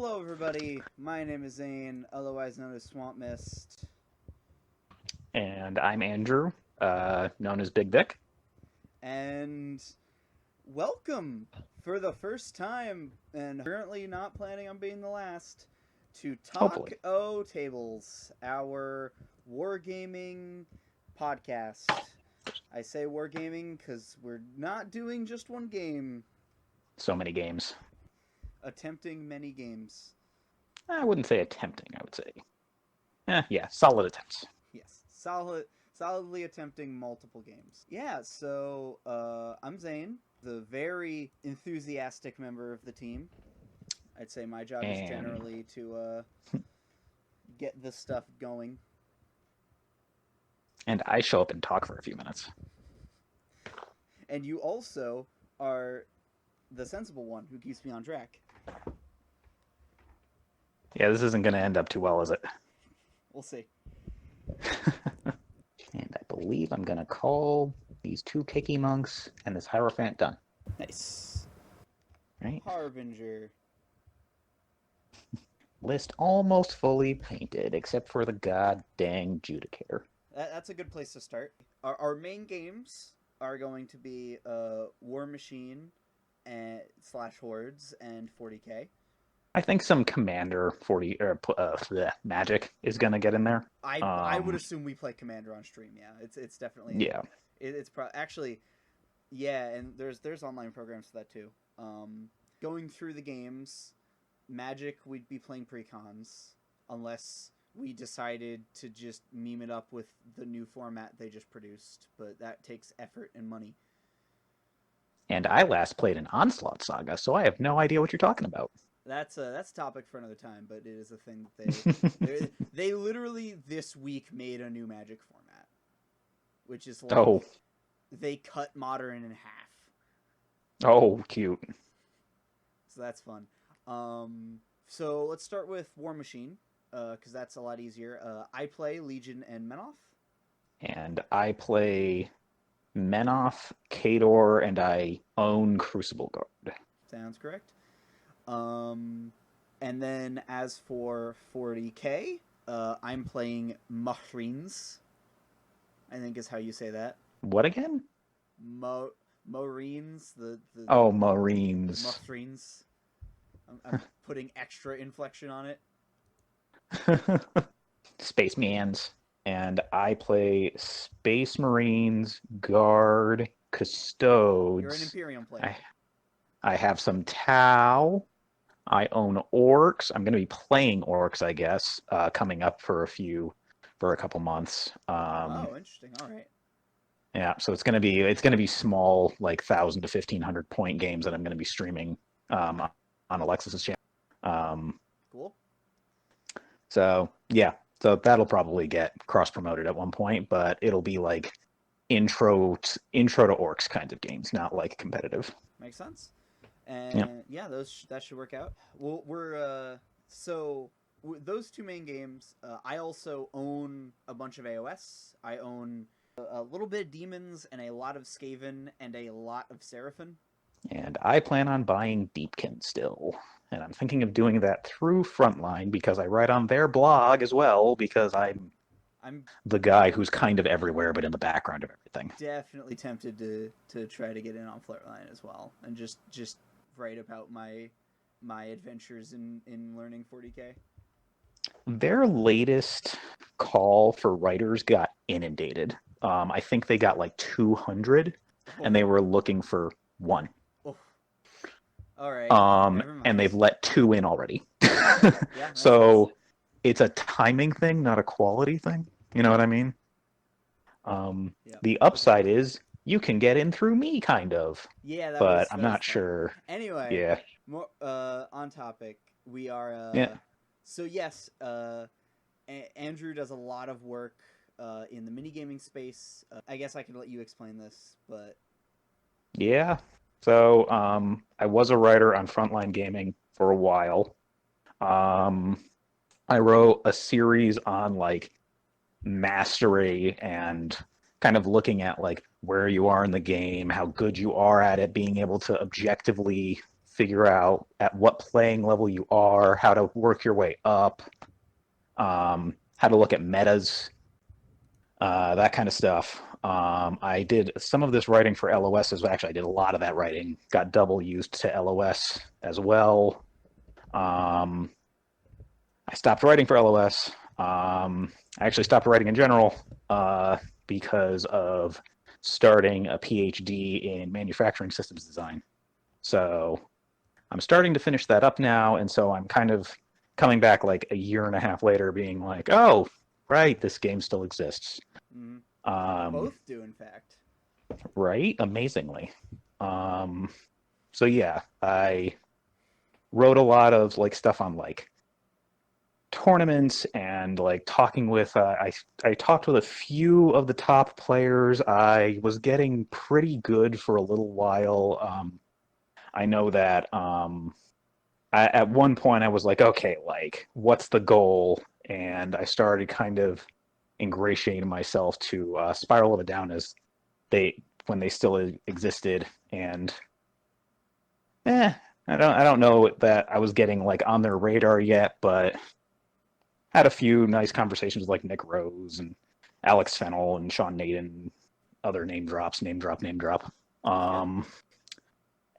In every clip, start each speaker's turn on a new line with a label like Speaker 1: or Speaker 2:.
Speaker 1: Hello, everybody. My name is Zane, otherwise known as Swamp Mist.
Speaker 2: And I'm Andrew, known as Big Vic.
Speaker 1: And welcome for the first time, and currently not planning on being the last, to Talk
Speaker 2: Hopefully.
Speaker 1: O Tables, our wargaming podcast. I say wargaming because we're not doing just one game,
Speaker 2: So many games.
Speaker 1: attempting many games.
Speaker 2: I wouldn't say attempting, I would say. Yeah, solid attempts.
Speaker 1: Yes, solidly attempting multiple games. Yeah, so I'm Zane, the very enthusiastic member of the team. I'd say my job is
Speaker 2: And
Speaker 1: generally to get this stuff going.
Speaker 2: and I show up and talk for a few minutes.
Speaker 1: And you also are the sensible one who keeps me on track.
Speaker 2: Yeah, this isn't going to end up too well, is it?
Speaker 1: We'll see.
Speaker 2: And I believe I'm going to call these two Kiki monks and this Hierophant done.
Speaker 1: Nice.
Speaker 2: Right?
Speaker 1: Harbinger.
Speaker 2: List almost fully painted, except for the god dang Judicature.
Speaker 1: That's a good place to start. Our main games are going to be War Machine and / Hordes and 40K.
Speaker 2: I think some Commander 40 or Magic is going to get in there.
Speaker 1: I would assume we play Commander on stream. Yeah, it's definitely
Speaker 2: Yeah.
Speaker 1: it's actually yeah, and there's online programs for that too. Going through the games, Magic we'd be playing precons unless we decided to just meme it up with the new format they just produced, but that takes effort and money.
Speaker 2: And I last played an Onslaught Saga, so I have no idea what you're talking about.
Speaker 1: That's a topic for another time, but it is a thing that they literally this week made a new Magic format, which is like
Speaker 2: Oh,
Speaker 1: they cut Modern in half.
Speaker 2: oh, cute.
Speaker 1: So that's fun. So let's start with War Machine, because that's a lot easier. I play Legion and Menoth.
Speaker 2: And I play Menoth, Kador, and I own Crucible Guard.
Speaker 1: Sounds correct. And then as for 40K, I'm playing Marines. I think is how you say that.
Speaker 2: What again?
Speaker 1: Marines. The
Speaker 2: Oh, Marines.
Speaker 1: Marines. I'm putting extra inflection on it.
Speaker 2: Space Mans. And I play Space Marines, Guard,
Speaker 1: You're an
Speaker 2: Custodes.
Speaker 1: Imperium player.
Speaker 2: I have some Tau. I own Orcs. I'm going to be playing Orcs, I guess, coming up for a couple months.
Speaker 1: Oh, interesting. All right.
Speaker 2: Yeah, so it's gonna be small, like 1,000 to 1,500 point games that I'm gonna be streaming on Alexis's channel.
Speaker 1: Cool.
Speaker 2: So yeah, so that'll probably get cross promoted at one point, but it'll be like intro to Orcs kinds of games, not like competitive.
Speaker 1: Makes sense. And yeah, that should work out. Well, those two main games. I also own a bunch of AOS. I own a little bit of Demons and a lot of Skaven and a lot of Seraphim.
Speaker 2: And I plan on buying Deepkin still. And I'm thinking of doing that through Frontline because I write on their blog as well because I'm the guy who's kind of everywhere but in the background of everything.
Speaker 1: Definitely tempted to try to get in on Frontline as well and just write about my adventures in learning 40K.
Speaker 2: Their latest call for writers got inundated. I think they got like 200, and they were looking for one.
Speaker 1: Oh. All right.
Speaker 2: And they've let 2 in already.
Speaker 1: Yeah,
Speaker 2: So it's a timing thing, not a quality thing. You know what I mean? The upside is you can get in through me, kind of.
Speaker 1: Yeah,
Speaker 2: but I'm not sure.
Speaker 1: Anyway,
Speaker 2: Yeah.
Speaker 1: more on topic. We are
Speaker 2: Yeah.
Speaker 1: So yes, Andrew does a lot of work in the minigaming space. I guess I can let you explain this, but
Speaker 2: Yeah. So I was a writer on Frontline Gaming for a while. I wrote a series on like mastery and kind of looking at like where you are in the game, how good you are at it, being able to objectively figure out at what playing level you are, how to work your way up, how to look at metas, that kind of stuff. I did some of this writing for LOS as well. Actually, I did a lot of that writing. Got double used to LOS as well. I stopped writing for LOS. I actually stopped writing in general because of starting a PhD in manufacturing systems design. So I'm starting to finish that up now, and so I'm kind of coming back like a year and a half later being like, oh, right, this game still exists.
Speaker 1: Both do, in fact.
Speaker 2: Right? Amazingly. So yeah, I wrote a lot of like stuff on like tournaments and like talking with I talked with a few of the top players. I was getting pretty good for a little while. I know that at one point I was like, okay, like what's the goal? And I started kind of ingratiating myself to Spiral of a Down as when they still existed, and I don't know that I was getting like on their radar yet, but had a few nice conversations with like Nick Rose and Alex Fennell and Sean Naden, other name drop.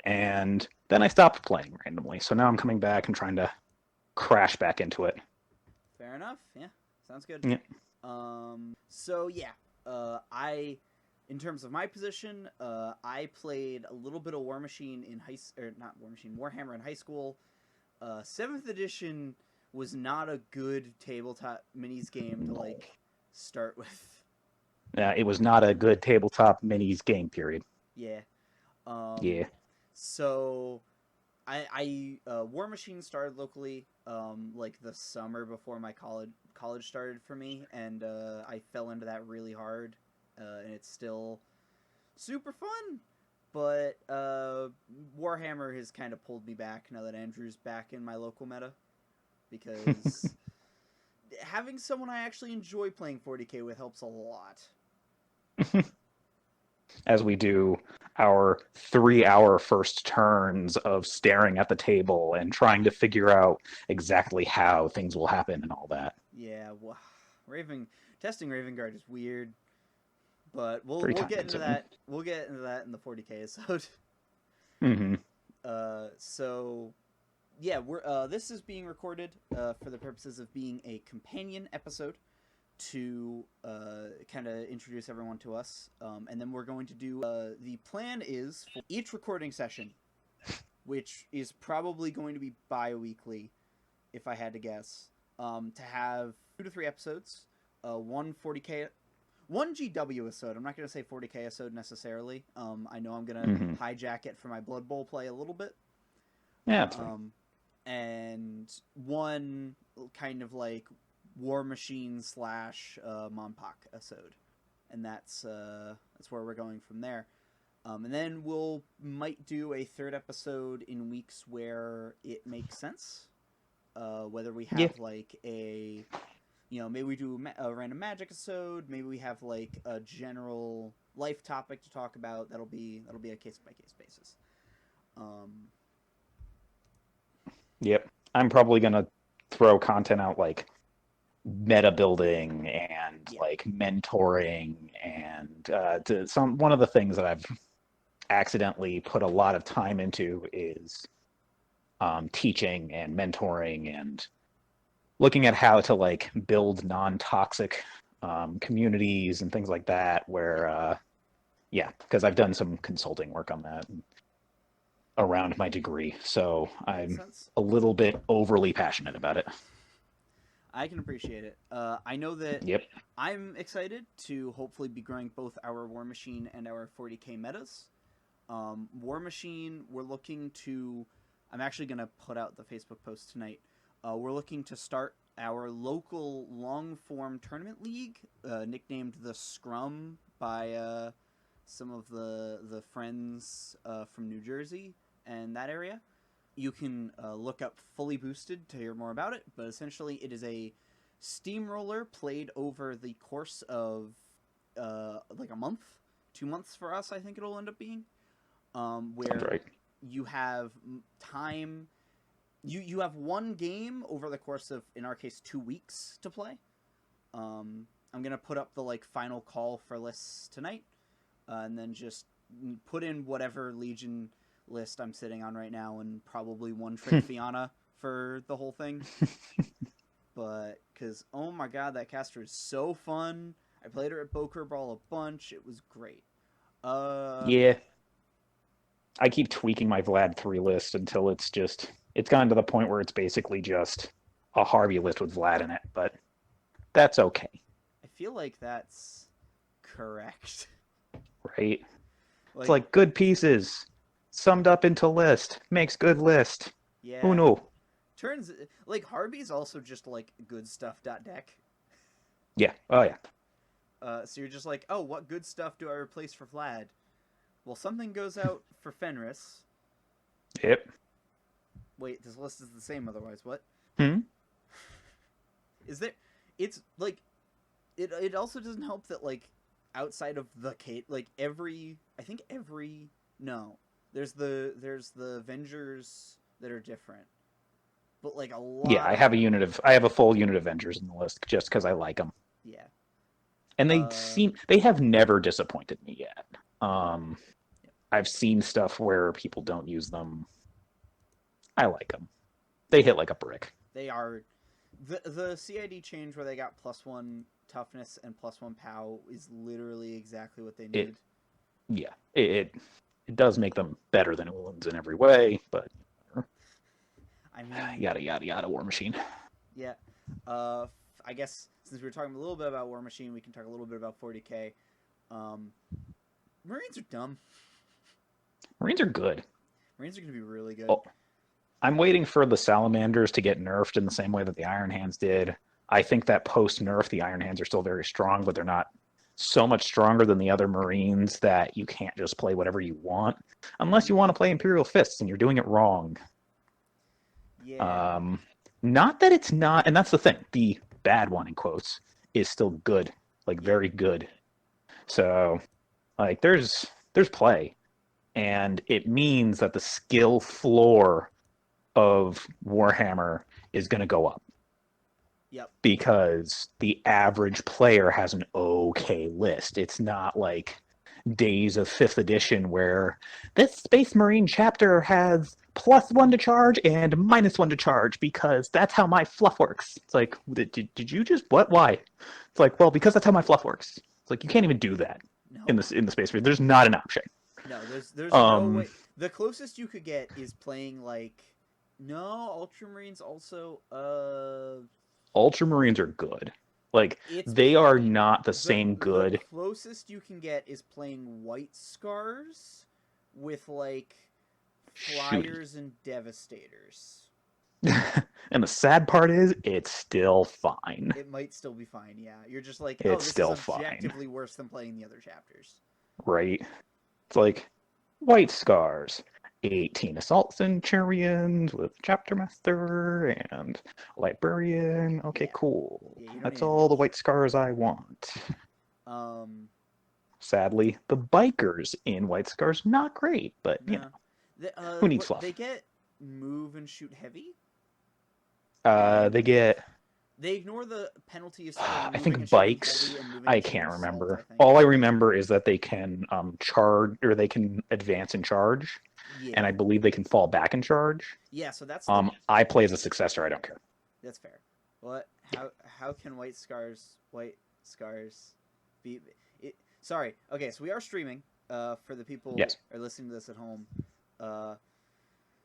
Speaker 2: And then I stopped playing randomly. So now I'm coming back and trying to crash back into it.
Speaker 1: Fair enough. Yeah, sounds good.
Speaker 2: Yeah.
Speaker 1: So yeah, in terms of my position, I played a little bit of War Machine in Warhammer in high school. 7th edition was not a good tabletop minis game to like start with.
Speaker 2: It was not a good tabletop minis game, period.
Speaker 1: Yeah.
Speaker 2: Yeah.
Speaker 1: So I War Machine started locally like the summer before my college started for me, and I fell into that really hard, and it's still super fun, but Warhammer has kind of pulled me back now that Andrew's back in my local meta, because having someone I actually enjoy playing 40k with helps a lot.
Speaker 2: As we do our 3-hour first turns of staring at the table and trying to figure out exactly how things will happen and all that.
Speaker 1: Yeah, well, testing Raven Guard is weird, but we'll get into that. We'll get into that in the 40k episode.
Speaker 2: Mm-hmm.
Speaker 1: So yeah, this is being recorded for the purposes of being a companion episode to kind of introduce everyone to us, and then we're going to do the plan is for each recording session, which is probably going to be bi-weekly if I had to guess, to have 2 to 3 episodes, one GW episode. I'm not going to say 40k episode necessarily. I know I'm going to hijack it for my Blood Bowl play a little bit.
Speaker 2: Yeah, that's fine.
Speaker 1: And one kind of like War Machine / Monpak episode, and that's where we're going from there. And then might do a 3rd episode in weeks where it makes sense. Whether we have like a, maybe we do a random Magic episode, maybe we have like a general life topic to talk about. That'll be a case by case basis.
Speaker 2: Yep, I'm probably gonna throw content out like meta building and like mentoring and one of the things that I've accidentally put a lot of time into is teaching and mentoring and looking at how to like build non-toxic communities and things like that, where because I've done some consulting work on that around my degree, so I'm a little bit overly passionate about it.
Speaker 1: I can appreciate it. I know that I'm excited to hopefully be growing both our War Machine and our 40k metas. War Machine, we're looking to... I'm actually going to put out the Facebook post tonight. We're looking to start our local long-form tournament league, nicknamed the Scrum by some of the friends from New Jersey and that area. You can look up Fully Boosted to hear more about it, but essentially it is a steamroller played over the course of like a month, 2 months for us, I think it'll end up being. Where you have time. You have one game over the course of, in our case, 2 weeks to play. I'm gonna put up the final call for lists tonight, and then just put in whatever Legion list I'm sitting on right now, and probably one Trick Fianna for the whole thing. But because oh my god, that caster is so fun. I played her at Boker Brawl a bunch. It was great.
Speaker 2: Yeah. I keep tweaking my Vlad 3 list until it's gotten to the point where it's basically just a Harvey list with Vlad in it, but that's okay.
Speaker 1: I feel like that's correct.
Speaker 2: Right? It's like good pieces summed up into list makes good list.
Speaker 1: Yeah.
Speaker 2: Who knew?
Speaker 1: Turns Harvey's also just good stuff.deck.
Speaker 2: Yeah. Oh yeah.
Speaker 1: So you're just oh, what good stuff do I replace for Vlad? Well, something goes out for Fenris.
Speaker 2: Yep.
Speaker 1: Wait, this list is the same otherwise. What? Is there... It's, It also doesn't help that, outside of the Kate, No. There's the Avengers that are different. But, a lot...
Speaker 2: Yeah, I have a full unit of Avengers in the list just because I like them.
Speaker 1: Yeah.
Speaker 2: And they have never disappointed me yet. I've seen stuff where people don't use them. I like them. They hit like a brick.
Speaker 1: They are... The CID change where they got +1 toughness and +1 POW is literally exactly what they need.
Speaker 2: It does make them better than Ulans in every way, but...
Speaker 1: I mean...
Speaker 2: Yada, yada, yada, War Machine.
Speaker 1: Yeah. I guess, since we were talking a little bit about War Machine, we can talk a little bit about 40k. Marines are dumb.
Speaker 2: Marines are good.
Speaker 1: Marines are going to be really good.
Speaker 2: Oh, I'm waiting for the Salamanders to get nerfed in the same way that the Iron Hands did. I think that post-nerf, the Iron Hands are still very strong, but they're not so much stronger than the other Marines that you can't just play whatever you want. Unless you want to play Imperial Fists, and you're doing it wrong.
Speaker 1: Yeah.
Speaker 2: Not that it's not, and that's the thing. The bad one, in quotes, is still good. Very good. So, there's play. And it means that the skill floor of Warhammer is going to go up.
Speaker 1: Yep.
Speaker 2: Because the average player has an okay list. It's not like Days of 5th edition where this Space Marine chapter has +1 to charge and -1 to charge because that's how my fluff works. It's like, did you just what? Why? It's well, because that's how my fluff works. It's you can't even do that in the Space Marine. There's not an option.
Speaker 1: No, there's no way. The closest you could get is playing no, Ultramarines also.
Speaker 2: Ultramarines are good. They are not the same good.
Speaker 1: The closest you can get is playing White Scars with Flyers and Devastators.
Speaker 2: And the sad part is, it's still fine.
Speaker 1: It might still be fine, yeah. You're just
Speaker 2: it's
Speaker 1: this
Speaker 2: still
Speaker 1: is objectively worse than playing the other chapters.
Speaker 2: Right. It's White Scars, 18 Assault Centurions with Chapter Master and Librarian. Okay, yeah. Cool. Yeah, that's all the White Scars I want. Sadly, the Bikers in White Scars, not great, but, you know, who needs fluff?
Speaker 1: They get move and shoot heavy? They ignore the penalties for
Speaker 2: I think bikes. I can't remember. All I remember is that they can charge, or they can advance and charge, and I believe they can fall back and charge.
Speaker 1: Yeah, so that's.
Speaker 2: I play as a successor. I don't care.
Speaker 1: That's fair. What? How can White Scars be? Sorry. Okay, so we are streaming. For the people who are listening to this at home.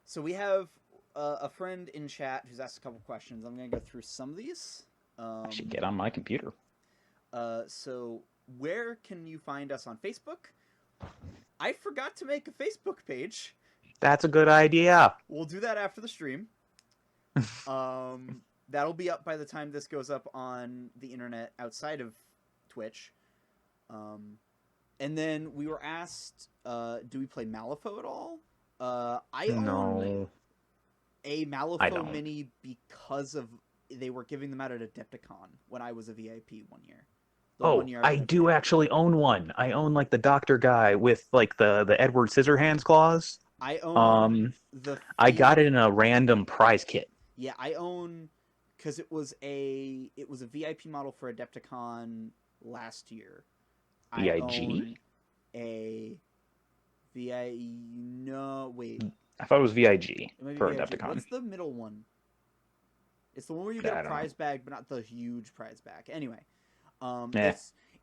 Speaker 1: So we have a friend in chat who's asked a couple questions. I'm going to go through some of these.
Speaker 2: I should get on my computer.
Speaker 1: So where can you find us on Facebook? I forgot to make a Facebook page.
Speaker 2: That's a good idea.
Speaker 1: We'll do that after the stream. That'll be up by the time this goes up on the internet outside of Twitch. And then we were asked, do we play Malifaux at all? I own a Malifaux mini because of they were giving them out at Adepticon when I was a VIP one year.
Speaker 2: I do actually own one. I own the doctor guy with the Edward Scissorhands claws.
Speaker 1: I own
Speaker 2: Um,
Speaker 1: the
Speaker 2: I got
Speaker 1: field.
Speaker 2: it in a random prize kit.
Speaker 1: Yeah, I own because it was a VIP model for Adepticon last year. I
Speaker 2: VIG?
Speaker 1: own a VI. No, wait.
Speaker 2: I thought it was VIG
Speaker 1: It might be
Speaker 2: for
Speaker 1: VIG.
Speaker 2: Adepticon.
Speaker 1: What's the middle one? It's the one where you get a
Speaker 2: I don't know.
Speaker 1: prize bag, but not the huge prize bag. Anyway,
Speaker 2: Eh.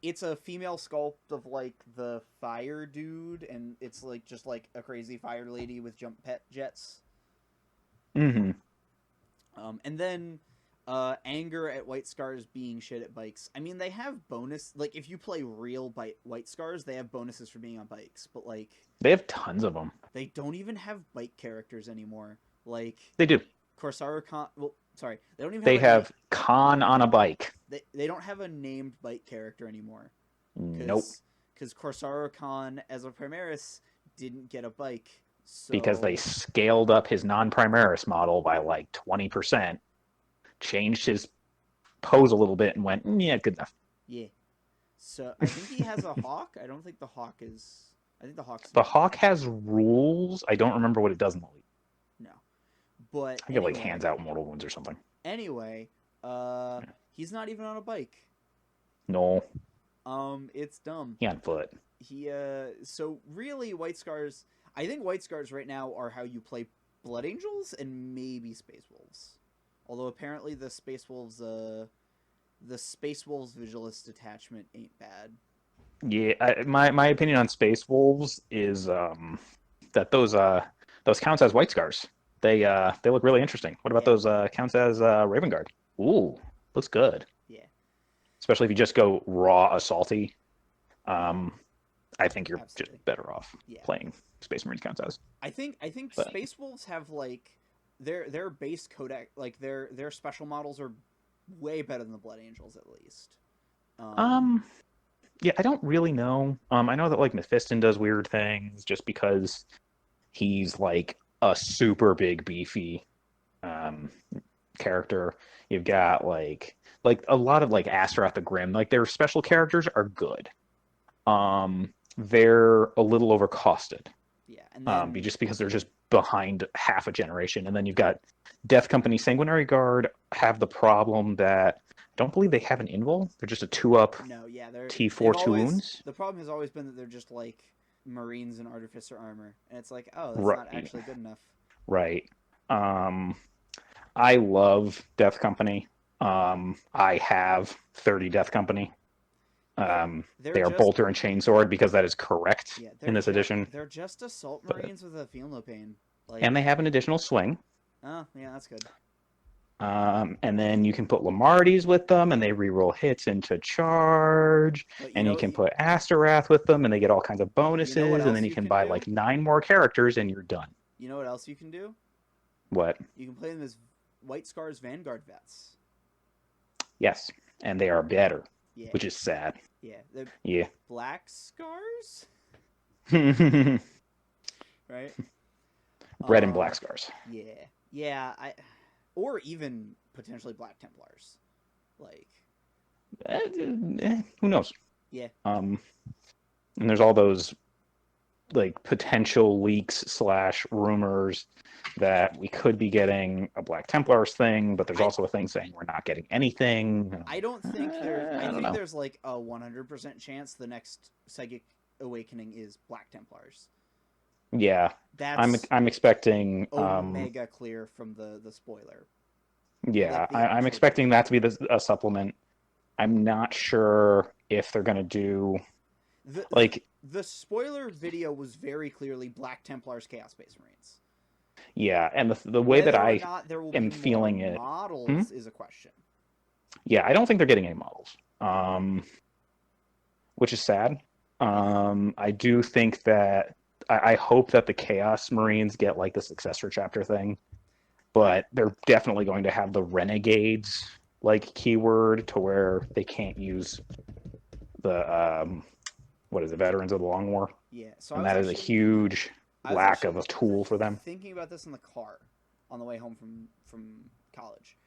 Speaker 1: it's a female sculpt of like the fire dude, and it's like just like a crazy fire lady with jump pet jets.
Speaker 2: Mm-hmm.
Speaker 1: And then anger at White Scars being shit at bikes. I mean, they have bonus like if you play real White Scars, they have bonuses for being on bikes, but like
Speaker 2: They have tons of them.
Speaker 1: they don't even have bike characters anymore. Like
Speaker 2: They do.
Speaker 1: Corsair Con. Well, sorry, they don't even
Speaker 2: They
Speaker 1: have a name.
Speaker 2: have Khan on a bike.
Speaker 1: They don't have a named bike character anymore.
Speaker 2: Nope.
Speaker 1: Because Corsair Khan as a Primaris didn't get a bike. So...
Speaker 2: Because they scaled up his non-Primaris model by like 20%, changed his pose a little bit, and went, yeah, good enough.
Speaker 1: Yeah. So I think he has a hawk. I don't think the hawk is. I think the hawk's.
Speaker 2: The hawk has rules. I don't remember what it does in the league.
Speaker 1: No. But
Speaker 2: I think it like hands out mortal wounds or something.
Speaker 1: Anyway, he's not even on a bike.
Speaker 2: No.
Speaker 1: It's dumb.
Speaker 2: He on foot.
Speaker 1: So really, White Scars. I think White Scars right now are how you play Blood Angels and maybe Space Wolves. Although apparently the Space Wolves Vigilist attachment ain't bad.
Speaker 2: Yeah, my opinion on Space Wolves is that those counts as White Scars. They look really interesting. What about those counts as Raven Guard? Ooh, looks good.
Speaker 1: Yeah.
Speaker 2: Especially if you just go raw assaulty. I think you're
Speaker 1: Absolutely.
Speaker 2: just better off playing Space Marines counts as.
Speaker 1: I think Space Wolves have like their base codex, like their special models are way better than the Blood Angels at least.
Speaker 2: Yeah, I don't really know. I know that like Mephiston does weird things just because he's like a super big beefy character. You've got like a lot of like Astaroth the Grim. Like their special characters are good. They're a little overcosted.
Speaker 1: Yeah, and then
Speaker 2: just because they're just behind half a generation. And then you've got Death Company Sanguinary Guard have the problem that I don't believe they have an invul. They're just a 2-up.
Speaker 1: No, yeah, they're
Speaker 2: T4 2 wounds.
Speaker 1: The problem has always been that they're just like Marines in Artificer armor, and it's like, oh, that's not actually good enough.
Speaker 2: Right. I love Death Company. I have 30 Death Company. They are Bolter and Chainsword because that is correct in this edition.
Speaker 1: They're just Assault Marines with a Feel No Pain. Like...
Speaker 2: And they have an additional swing.
Speaker 1: Oh, yeah, that's good.
Speaker 2: And then you can put Lamardis with them, and they reroll hits into charge. And you can put Astarath with them, and they get all kinds of bonuses. And then you can buy like 9 more characters, and you're done.
Speaker 1: You know what else you can do?
Speaker 2: What?
Speaker 1: You can play them as White Scars Vanguard vets.
Speaker 2: Yes, and they are better, which is sad.
Speaker 1: Yeah. Black Scars? Right?
Speaker 2: Red and Black Scars.
Speaker 1: Yeah. Yeah, or even potentially Black Templars. Like...
Speaker 2: who knows?
Speaker 1: Yeah.
Speaker 2: And there's all those like potential leaks / rumors that we could be getting a Black Templars thing, but there's also a thing saying we're not getting anything.
Speaker 1: I don't think there's... I think there's like a 100% chance the next Psychic Awakening is Black Templars.
Speaker 2: Yeah.
Speaker 1: That's
Speaker 2: I'm expecting
Speaker 1: Omega clear from the spoiler.
Speaker 2: Yeah, I'm expecting that to be a supplement. I'm not sure if they're going to do...
Speaker 1: The spoiler video was very clearly Black Templars Chaos Space Marines.
Speaker 2: Yeah, and the way that I am feeling it...
Speaker 1: models is a question.
Speaker 2: Yeah, I don't think they're getting any models, which is sad. I do think that... I hope that the Chaos Marines get like the successor chapter thing, but they're definitely going to have the Renegades like keyword to where they can't use the Veterans of the Long War.
Speaker 1: Yeah, so
Speaker 2: and that is a huge lack of a tool for them.
Speaker 1: Thinking about this in the car on the way home from college,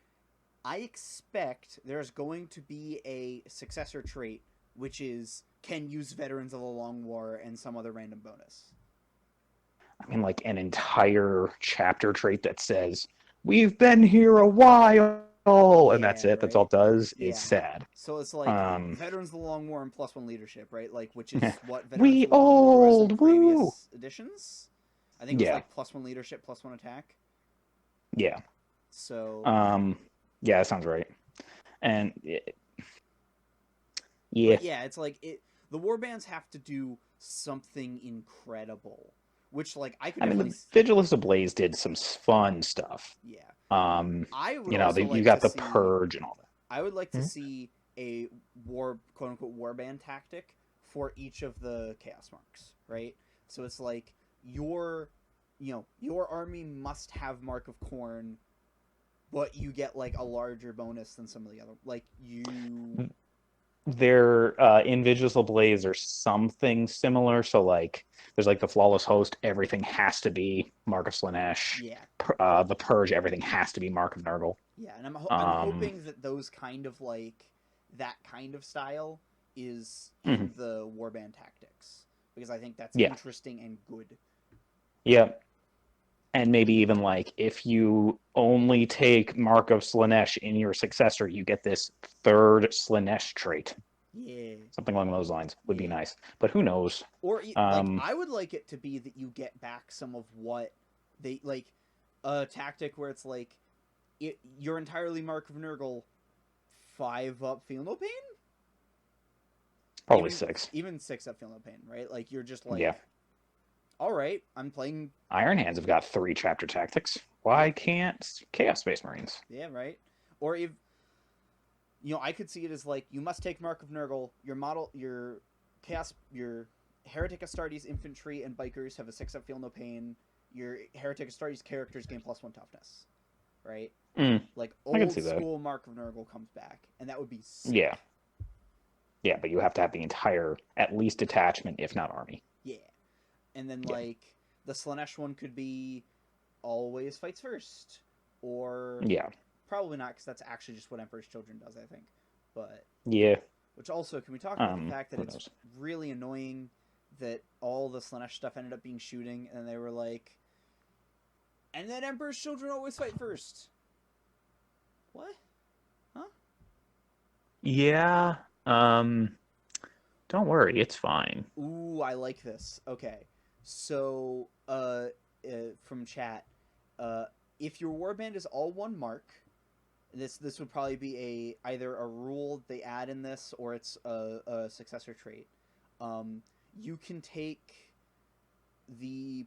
Speaker 1: I expect there's going to be a successor trait which is can use Veterans of the Long War and some other random bonus.
Speaker 2: I mean, like an entire chapter trait that says, "We've been here a while," and that's
Speaker 1: Yeah,
Speaker 2: it. That's all
Speaker 1: right.
Speaker 2: it does. Is
Speaker 1: Yeah.
Speaker 2: sad.
Speaker 1: So it's like
Speaker 2: Um,
Speaker 1: Veterans of the Long War and +1 leadership, right? Like, which is what Veterans
Speaker 2: we
Speaker 1: of the Long War was in
Speaker 2: old woo.
Speaker 1: previous editions. I think it was
Speaker 2: Yeah,
Speaker 1: like +1 leadership, +1 attack.
Speaker 2: yeah,
Speaker 1: So,
Speaker 2: um, yeah. That sounds right. And yeah,
Speaker 1: but yeah, it's like the warbands have to do something incredible, which like I could
Speaker 2: I mean,
Speaker 1: definitely
Speaker 2: the Vigilus Ablaze did some fun stuff.
Speaker 1: yeah.
Speaker 2: Um,
Speaker 1: I would
Speaker 2: you know,
Speaker 1: also
Speaker 2: you
Speaker 1: like
Speaker 2: got
Speaker 1: to
Speaker 2: the
Speaker 1: see
Speaker 2: purge and all
Speaker 1: I would like
Speaker 2: that.
Speaker 1: to see a war quote unquote warband tactic for each of the chaos marks, right? So it's like your army must have Mark of Corn, but you get like a larger bonus than some of the other like you
Speaker 2: Their Invisible Blaze or something similar. So like, there's like the Flawless Host. Everything has to be Mark of Slanesh.
Speaker 1: yeah.
Speaker 2: The Purge. Everything has to be Mark of Nurgle.
Speaker 1: Yeah, and I'm
Speaker 2: Um,
Speaker 1: hoping that those kind of like that kind of style is
Speaker 2: mhm.
Speaker 1: in the warband tactics because I think that's
Speaker 2: Yeah,
Speaker 1: interesting and good.
Speaker 2: yeah, and maybe even like if you only take Mark of Slanesh in your successor, you get this third Slanesh trait.
Speaker 1: Yeah,
Speaker 2: Something along those lines would be
Speaker 1: yeah.
Speaker 2: nice. But who knows?
Speaker 1: Or like
Speaker 2: Um,
Speaker 1: I would like it to be that you get back some of what they like a tactic where it's like you're entirely Mark of Nurgle 5 up feel no pain
Speaker 2: Probably six.
Speaker 1: even 6 up feel no pain, right? Like you're just
Speaker 2: Yeah.
Speaker 1: like all right, I'm playing
Speaker 2: Iron Hands have got 3 chapter tactics.
Speaker 1: yeah
Speaker 2: Why can't Chaos Space Marines?
Speaker 1: yeah right. Or if I could see it as like you must take Mark of Nurgle, your chaos your Heretic Astartes infantry and bikers have a 6 up feel no pain. Your Heretic Astartes characters gain +1 toughness, right?
Speaker 2: Mm,
Speaker 1: Like
Speaker 2: I can
Speaker 1: old
Speaker 2: see that.
Speaker 1: school Mark of Nurgle comes back, and that would be sick.
Speaker 2: Yeah. Yeah, but you have to have the entire, at least detachment, if not army.
Speaker 1: Yeah, and then
Speaker 2: Yeah.
Speaker 1: like the Slanesh one could be always fights first, or
Speaker 2: Yeah.
Speaker 1: probably not because that's actually just what Emperor's Children does, I think. But
Speaker 2: Yeah.
Speaker 1: which also can we talk about the fact that
Speaker 2: Who
Speaker 1: it's
Speaker 2: knows?
Speaker 1: really annoying that all the Slanesh stuff ended up being shooting, and they were like, and then Emperor's Children always fight first. What? Huh?
Speaker 2: Yeah. Um, don't worry, it's fine.
Speaker 1: Ooh, I like this. Okay. So, from chat, uh, if your warband is all one mark, this would probably be either a rule they add in this or it's a successor trait. You can take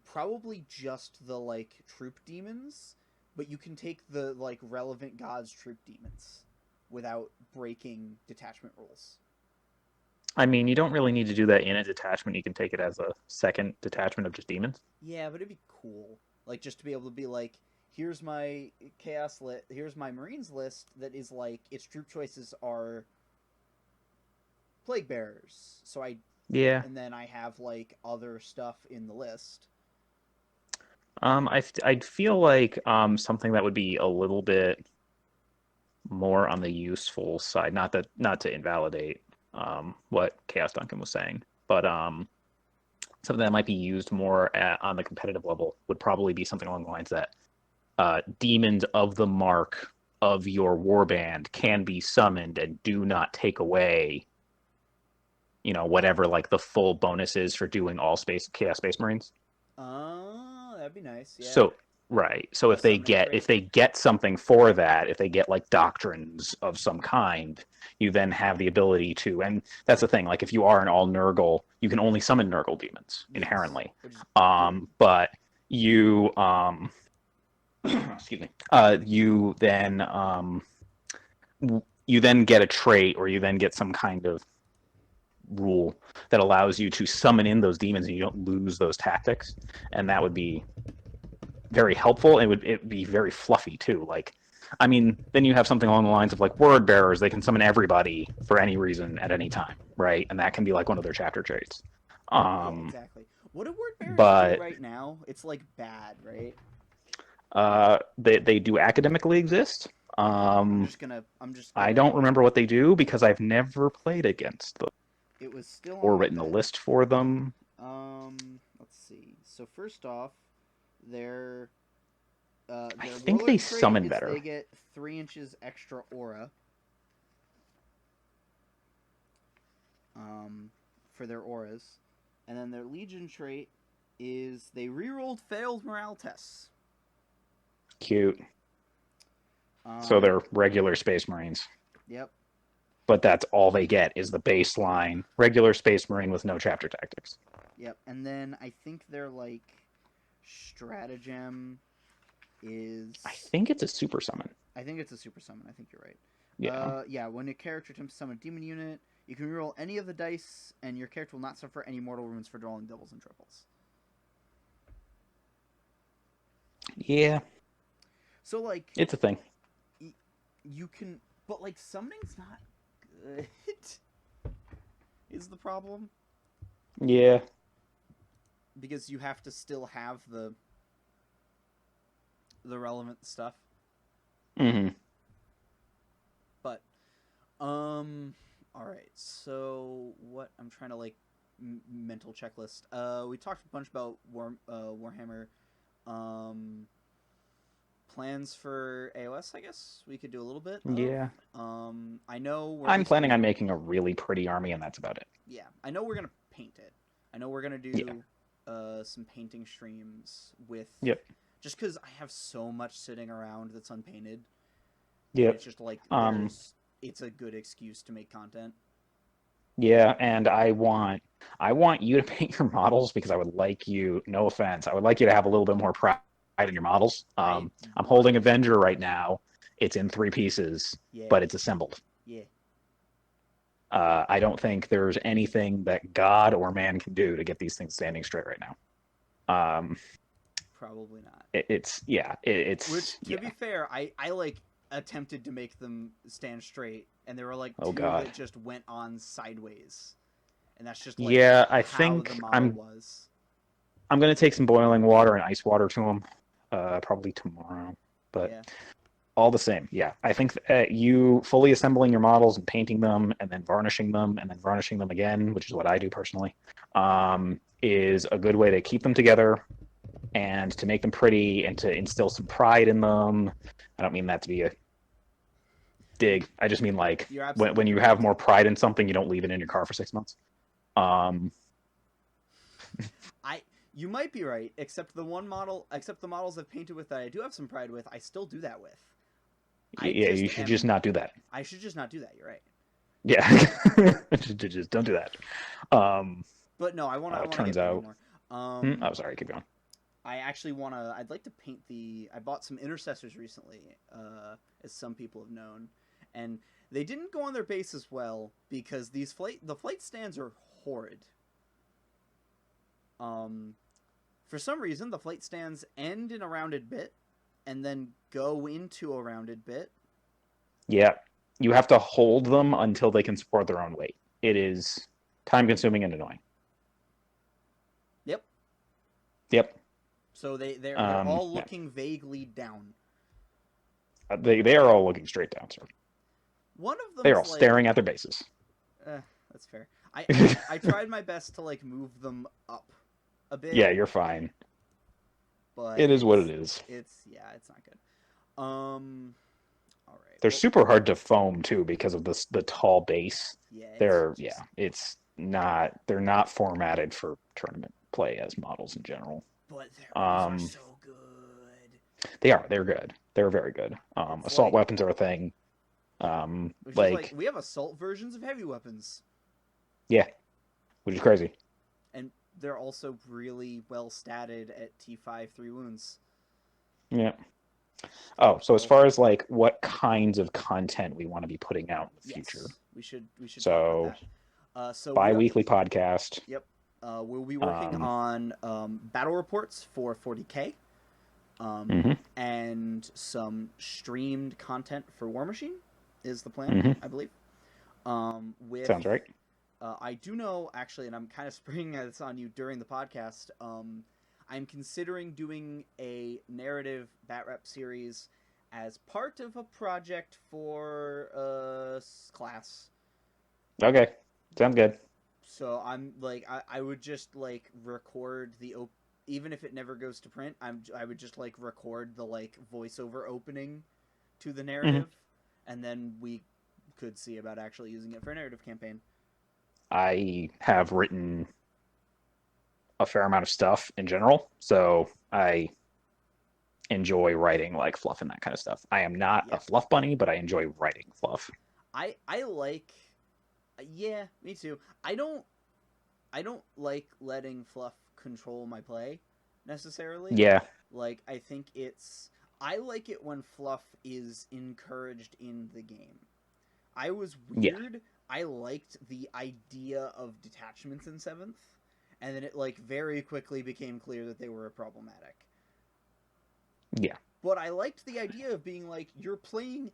Speaker 1: probably just the like troop demons, but you can take the like relevant gods troop demons without breaking detachment rules.
Speaker 2: I mean, you don't really need to do that in a detachment. You can take it as a second detachment of just demons.
Speaker 1: Yeah, but it'd be cool, like just to be able to be like, here's my chaos list, here's my Marines list that is like its troop choices are plague bearers.
Speaker 2: Yeah.
Speaker 1: And then I have like other stuff in the list.
Speaker 2: I'd feel like something that would be a little bit more on the useful side, not to invalidate what Chaos Duncan was saying, but something that might be used more on the competitive level would probably be something along the lines that demons of the mark of your warband can be summoned and do not take away, whatever like the full bonus is for doing all Chaos Space Marines.
Speaker 1: Oh, that'd be nice. Yeah.
Speaker 2: So right. So
Speaker 1: A summoning trait.
Speaker 2: if they get something for that, if they get like doctrines of some kind, you then have the ability to, and that's the thing, like if you are an all Nurgle, you can only summon Nurgle demons
Speaker 1: Yes,
Speaker 2: inherently.
Speaker 1: which is
Speaker 2: But you excuse me. You then get a trait or you then get some kind of rule that allows you to summon in those demons and you don't lose those tactics, and that would be very helpful. It'd be very fluffy too. Like, I mean, then you have something along the lines of like word bearers. They can summon everybody for any reason at any time, right? And that can be like one of their chapter traits.
Speaker 1: yeah, exactly. What do word bearers
Speaker 2: But
Speaker 1: do right now? It's like bad, right?
Speaker 2: they do academically exist.
Speaker 1: I'm just
Speaker 2: I
Speaker 1: gonna.
Speaker 2: don't remember what they do because I've never played against them
Speaker 1: It was still on
Speaker 2: or
Speaker 1: my
Speaker 2: written a
Speaker 1: bench.
Speaker 2: list for them.
Speaker 1: Let's see. So first off, Their
Speaker 2: I
Speaker 1: their
Speaker 2: think
Speaker 1: roller
Speaker 2: they
Speaker 1: trait
Speaker 2: summon
Speaker 1: is
Speaker 2: better.
Speaker 1: they get 3 inches extra aura. For their auras, and then their Legion trait is they rerolled failed morale tests.
Speaker 2: Cute. So they're regular Space Marines.
Speaker 1: Yep.
Speaker 2: But that's all they get is the baseline regular Space Marine with no chapter tactics.
Speaker 1: Yep. And then I think their like stratagem is.
Speaker 2: I think it's a super summon.
Speaker 1: I think it's a super summon. I think you're right.
Speaker 2: Yeah.
Speaker 1: Yeah. When a character attempts to summon a demon unit, you can reroll any of the dice, and your character will not suffer any mortal wounds for drawing doubles and triples.
Speaker 2: Yeah.
Speaker 1: So like,
Speaker 2: it's a thing.
Speaker 1: You can, but like summoning's not good. Is the problem?
Speaker 2: Yeah.
Speaker 1: Because you have to still have the relevant stuff.
Speaker 2: Mm-hmm.
Speaker 1: But, all right. So what I'm trying to like mental checklist. We talked a bunch about Warhammer. Plans for AOS, I guess we could do a little bit.
Speaker 2: Yeah.
Speaker 1: I know
Speaker 2: I'm planning on making a really pretty army, and that's about it.
Speaker 1: Yeah, I know we're gonna paint it. I know we're gonna do some painting streams with.
Speaker 2: Yep.
Speaker 1: Just because I have so much sitting around that's unpainted.
Speaker 2: Yep.
Speaker 1: It's just like it's a good excuse to make content.
Speaker 2: Yeah, and I want you to paint your models because I would like you. No offense, I would like you to have a little bit more pride in your models. I'm holding Avenger right now. It's in 3 pieces, but it's assembled.
Speaker 1: Yeah.
Speaker 2: I don't think there's anything that God or man can do to get these things standing straight right now.
Speaker 1: Probably not.
Speaker 2: It's
Speaker 1: Which, to be fair, I like attempted to make them stand straight, and there were like two that just went on sideways, and that's just like
Speaker 2: I think
Speaker 1: the model was.
Speaker 2: I'm gonna take some boiling water and ice water to them, probably tomorrow. But all the same, I think you fully assembling your models and painting them, and then varnishing them, and then varnishing them again, which is what I do personally, is a good way to keep them together and to make them pretty and to instill some pride in them. I don't mean that to be a dig. I just mean like when you have more pride in something, you don't leave it in your car for 6 months.
Speaker 1: You might be right, except the models I've painted with that I do have some pride with, I still do that with.
Speaker 2: You should just not do that.
Speaker 1: I should just not do that. You're right.
Speaker 2: Yeah, just don't do that.
Speaker 1: But no, I want to.
Speaker 2: Turns out. Oh, sorry. Keep going.
Speaker 1: I actually want to. I'd like to paint I bought some intercessors recently, as some people have known, and they didn't go on their base as well because the flight stands are horrid. For some reason, the flight stands end in a rounded bit, and then go into a rounded bit.
Speaker 2: Yeah, you have to hold them until they can support their own weight. It is time-consuming and annoying. Yep.
Speaker 1: So they're all looking vaguely down.
Speaker 2: They are all looking straight down, sir.
Speaker 1: One of them.
Speaker 2: They're all staring at their bases.
Speaker 1: That's fair. I tried my best to like move them up a bit.
Speaker 2: Yeah, you're fine.
Speaker 1: But
Speaker 2: it is what it is.
Speaker 1: It's not good. All right.
Speaker 2: They're super hard to foam too because of the tall base.
Speaker 1: Yeah.
Speaker 2: They're not formatted for tournament play as models in general.
Speaker 1: But they're so good.
Speaker 2: They're good. They're very good. Assault weapons are a thing.
Speaker 1: We have assault versions of heavy weapons.
Speaker 2: Yeah, which is crazy.
Speaker 1: And they're also really well statted at T5 3 wounds.
Speaker 2: Yeah. Oh, so as far as like what kinds of content we want to be putting out in the future,
Speaker 1: we should
Speaker 2: so
Speaker 1: talk about that. So
Speaker 2: bi-weekly podcast.
Speaker 1: Yep. We'll be working on battle reports for 40K, and some streamed content for War Machine is the plan, I believe.
Speaker 2: Sounds right.
Speaker 1: I do know, actually, and I'm kind of springing this on you during the podcast, I'm considering doing a narrative BatRep series as part of a project for class.
Speaker 2: Okay, sounds good.
Speaker 1: So I'm like, I would just like record even if it never goes to print, I would just like record the like voiceover opening to the narrative, and then we could see about actually using it for a narrative campaign.
Speaker 2: I have written a fair amount of stuff in general, so I enjoy writing like fluff and that kind of stuff. I am not a fluff bunny, but I enjoy writing fluff.
Speaker 1: I like, yeah, me too. I don't like letting fluff control my play necessarily.
Speaker 2: Yeah.
Speaker 1: Like, I like it when fluff is encouraged in the game. I was weird. Yeah. I liked the idea of detachments in 7th, and then it like very quickly became clear that they were problematic.
Speaker 2: Yeah.
Speaker 1: But I liked the idea of being like, you're playing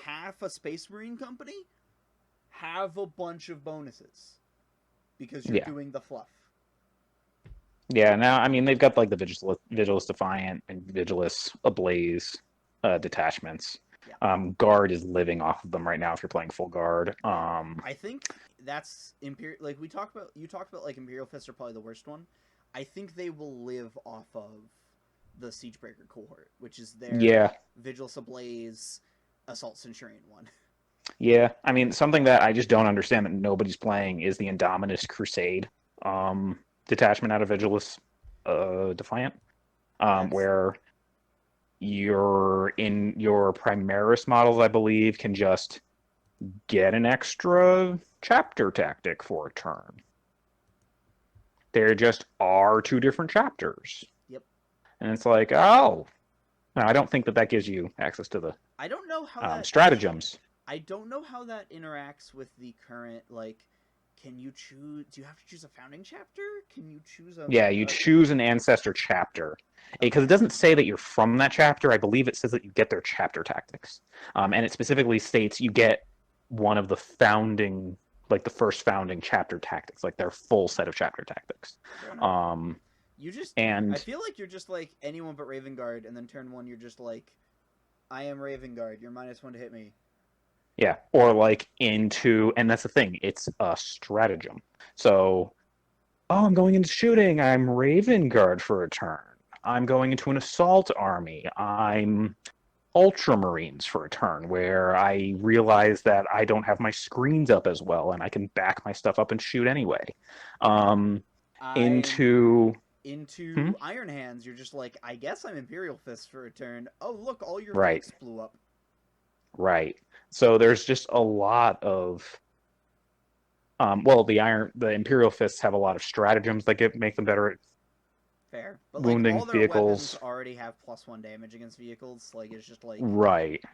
Speaker 1: half a Space Marine company, have a bunch of bonuses because you're doing the fluff.
Speaker 2: Yeah, now, I mean, they've got, like, the Vigilus Defiant and Vigilus Ablaze detachments. Yeah. Guard is living off of them right now if you're playing full Guard.
Speaker 1: I think that's Imperial... Like, you talked about, like, Imperial Fists are probably the worst one. I think they will live off of the Siegebreaker cohort, which is their Vigilus Ablaze Assault Centurion one.
Speaker 2: Yeah, I mean, something that I just don't understand that nobody's playing is the Indominus Crusade detachment out of Vigilus Defiant, where you're in your Primaris models, I believe, can just get an extra chapter tactic for a turn. There just are 2 different chapters.
Speaker 1: Yep.
Speaker 2: And it's like, oh, no, I don't think that gives you access to the
Speaker 1: I don't know how
Speaker 2: stratagems.
Speaker 1: I don't know how that interacts with the current, like, can you choose... Do you have to choose a founding chapter? Can you choose a...
Speaker 2: Yeah, you choose an ancestor chapter. Because it doesn't say that you're from that chapter. I believe it says that you get their chapter tactics. And it specifically states you get one of the founding, like the first founding chapter tactics, like their full set of chapter tactics.
Speaker 1: You just...
Speaker 2: And
Speaker 1: I feel like you're just like anyone but Raven Guard, and then turn 1 you're just like, I am Raven Guard, you're -1 to hit me.
Speaker 2: Yeah, or like into, and that's the thing, it's a stratagem. So, I'm going into shooting, I'm Raven Guard for a turn. I'm going into an assault army, I'm Ultramarines for a turn, where I realize that I don't have my screens up as well, and I can back my stuff up and shoot anyway. Into
Speaker 1: Iron Hands, you're just like, I guess I'm Imperial Fist for a turn. Oh, look, all your fakes blew up.
Speaker 2: Right. So there's just a lot of the Imperial Fists have a lot of stratagems that make them better at
Speaker 1: fair. But
Speaker 2: wounding
Speaker 1: like all their
Speaker 2: vehicles.
Speaker 1: Weapons already have +1 damage against vehicles. Like it's just like
Speaker 2: right.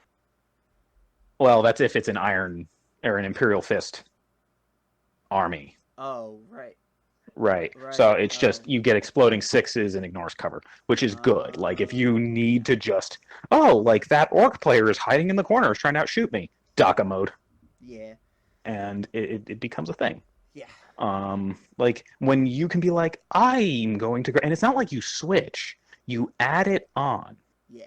Speaker 2: Well, that's if it's an Iron or an Imperial Fist army.
Speaker 1: Oh, right.
Speaker 2: Right. So it's just you get exploding 6s and ignores cover, which is good. Like if you need to just like that orc player is hiding in the corner, is trying to outshoot me. DACA mode.
Speaker 1: Yeah.
Speaker 2: And it becomes a thing.
Speaker 1: Yeah.
Speaker 2: Like when you can be like, I'm going to, and it's not like you switch, you add it on.
Speaker 1: Yeah.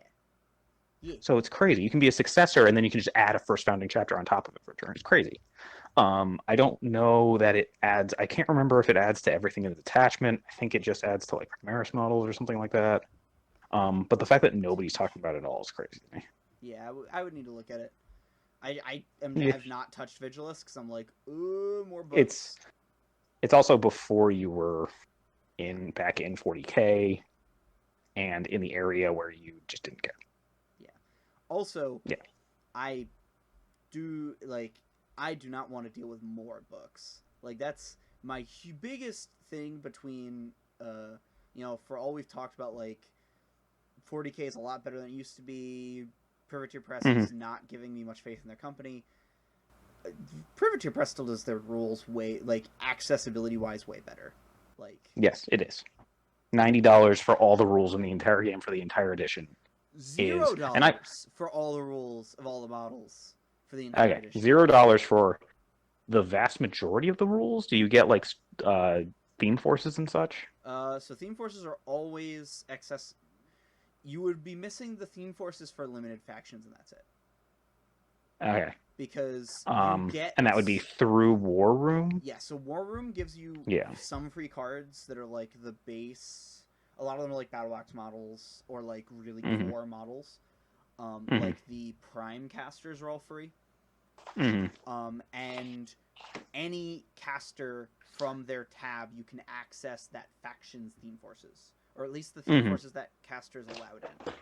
Speaker 1: Yeah.
Speaker 2: So it's crazy. You can be a successor, and then you can just add a first founding chapter on top of it for a turn. It's crazy. I don't know that it adds. I can't remember if it adds to everything in the detachment. I think it just adds to like Primaris models or something like that. But the fact that nobody's talking about it at all is crazy to me.
Speaker 1: Yeah, I would need to look at it. I've not touched Vigilus because I'm like, ooh, more books.
Speaker 2: It's also before you were back in 40K and in the area where you just didn't care.
Speaker 1: Yeah. Also,
Speaker 2: yeah. I
Speaker 1: do not want to deal with more books. Like that's my biggest thing between for all we've talked about, like 40K is a lot better than it used to be. Privateer Press is not giving me much faith in their company. Privateer Press still does their rules way, like, accessibility-wise, way better. Like,
Speaker 2: yes, it is. $90 for all the rules in the entire game for the entire edition.
Speaker 1: $0 for all the rules of all the models for the entire edition.
Speaker 2: $0 for the vast majority of the rules. Do you get like theme forces and such?
Speaker 1: So theme forces are always excess. You would be missing the theme forces for limited factions, and that's it.
Speaker 2: Okay.
Speaker 1: Because you get...
Speaker 2: And that would be through War Room?
Speaker 1: Yeah, so War Room gives you some free cards that are like the base a lot of them are like battle box models or like really
Speaker 2: Mm-hmm.
Speaker 1: core models.
Speaker 2: Mm-hmm.
Speaker 1: Like the Prime casters are all free.
Speaker 2: Mm-hmm.
Speaker 1: And any caster from their tab, you can access that faction's theme forces, or at least the theme
Speaker 2: Mm-hmm.
Speaker 1: forces that casters allowed in.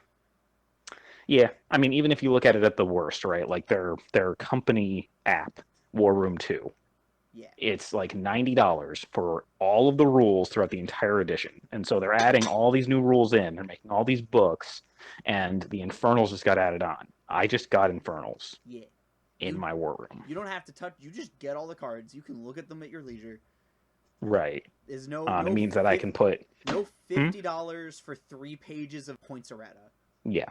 Speaker 2: Yeah, I mean, even if you look at it at the worst, right? Like their company app, War Room 2,
Speaker 1: Yeah.
Speaker 2: it's like $90 for all of the rules throughout the entire edition. And so they're adding all these new rules in, they're making all these books, and the Infernals just got added on. I just got Infernals
Speaker 1: Yeah.
Speaker 2: in my War Room.
Speaker 1: You don't have to touch. You just get all the cards. You can look at them at your leisure.
Speaker 2: Right.
Speaker 1: There's no
Speaker 2: It means that I can put
Speaker 1: no $50 for 3 pages of points errata.
Speaker 2: Yeah.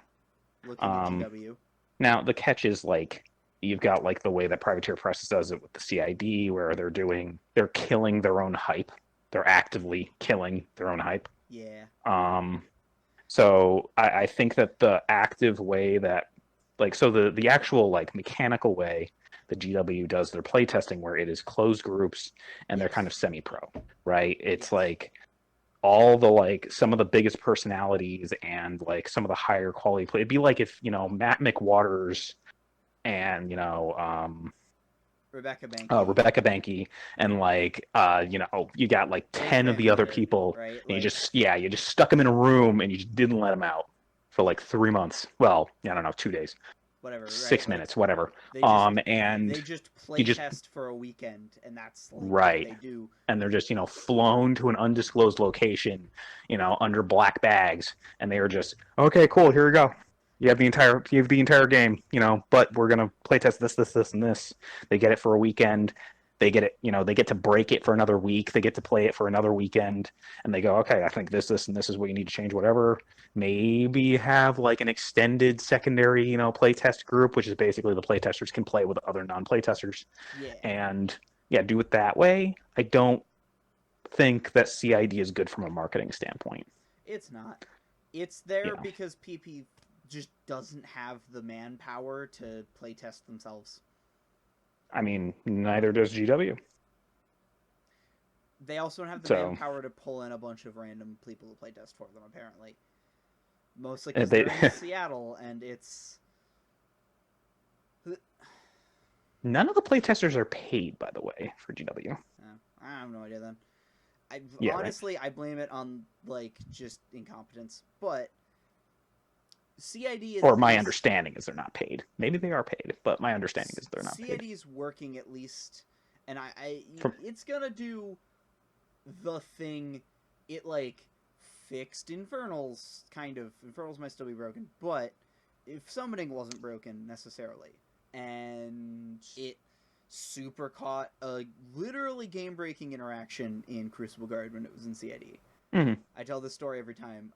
Speaker 1: Looking at GW.
Speaker 2: Now the catch is like you've got like the way that Privateer Press does it with the CID, where they're killing their own hype. They're actively killing their own hype.
Speaker 1: Yeah.
Speaker 2: So I think that the active way that like so the actual like mechanical way the GW does their playtesting, where it is closed groups and they're kind of semi-pro, right? It's like all the like some of the biggest personalities and like some of the higher quality play. It'd be like if Matt McWaters and
Speaker 1: Rebecca Banky
Speaker 2: and like you got like 10 of the other people,
Speaker 1: right?
Speaker 2: and you just stuck them in a room and you just didn't let them out for like 3 months. Well, I don't know, 2 days.
Speaker 1: Whatever,
Speaker 2: 6 minutes, whatever.
Speaker 1: And they just play test for a weekend, and that's like
Speaker 2: right.
Speaker 1: what they do.
Speaker 2: And they're just flown to an undisclosed location, under black bags, and they are just okay, cool. Here we go. You have the entire game, but we're gonna play test this, and this. They get it for a weekend. They get it, they get to break it for another week. They get to play it for another weekend, and they go, okay, I think this, and this is what you need to change. Whatever. Maybe have like an extended secondary, playtest group, which is basically the playtesters can play with other non-playtesters.
Speaker 1: Yeah.
Speaker 2: And do it that way. I don't think that CID is good from a marketing standpoint.
Speaker 1: It's not. It's there because PP just doesn't have the manpower to playtest themselves.
Speaker 2: I mean, neither does GW.
Speaker 1: They also don't have the manpower to pull in a bunch of random people to playtest for them, apparently. Mostly because they're in Seattle, and it's...
Speaker 2: None of the playtesters are paid, by the way, for GW.
Speaker 1: I have no idea then.
Speaker 2: Honestly,
Speaker 1: I blame it on, like, just incompetence. But CID is...
Speaker 2: Or my understanding is they're not paid. Maybe they are paid, but my understanding is they're not paid.
Speaker 1: CID is working at least, and it's gonna do the thing it, like, fixed Infernals, kind of. Infernals might still be broken, but if summoning wasn't broken, necessarily. And it super caught a literally game-breaking interaction in Crucible Guard when it was in CID.
Speaker 2: Mm-hmm.
Speaker 1: I tell this story every time.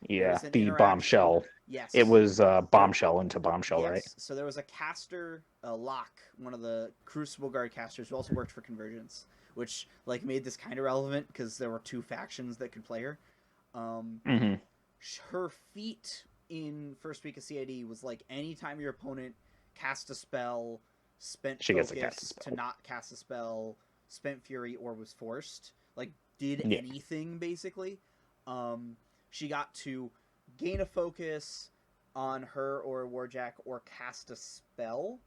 Speaker 2: The bombshell.
Speaker 1: Yes.
Speaker 2: It was bombshell into bombshell,
Speaker 1: yes.
Speaker 2: Right?
Speaker 1: So there was a caster, Locke, one of the Crucible Guard casters, who also worked for Convergence, which like made this kind of relevant because there were 2 factions that could play her. Her feat in first week of CID was like anytime your opponent cast a spell, spent focus to not cast a spell, spent fury, or was forced, like did anything basically, she got to gain a focus on her or Warjack or cast a spell.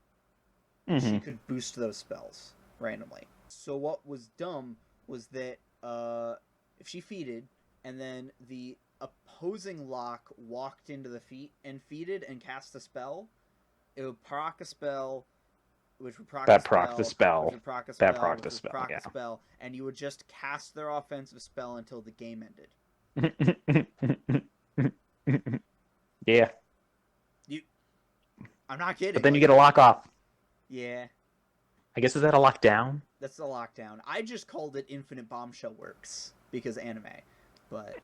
Speaker 1: She could boost those spells randomly. So what was dumb was that if she feated and then the opposing lock walked into the feat and feated and cast a spell, it would proc a spell, which would proc a spell, which would proc a spell,
Speaker 2: that proc a spell,
Speaker 1: a spell, and you would just cast their offensive spell until the game ended.
Speaker 2: Yeah.
Speaker 1: I'm not kidding.
Speaker 2: But then you get a lock off.
Speaker 1: Yeah.
Speaker 2: I guess, is that a lockdown? That's
Speaker 1: a lockdown. I just called it Infinite Bombshell Works because anime, but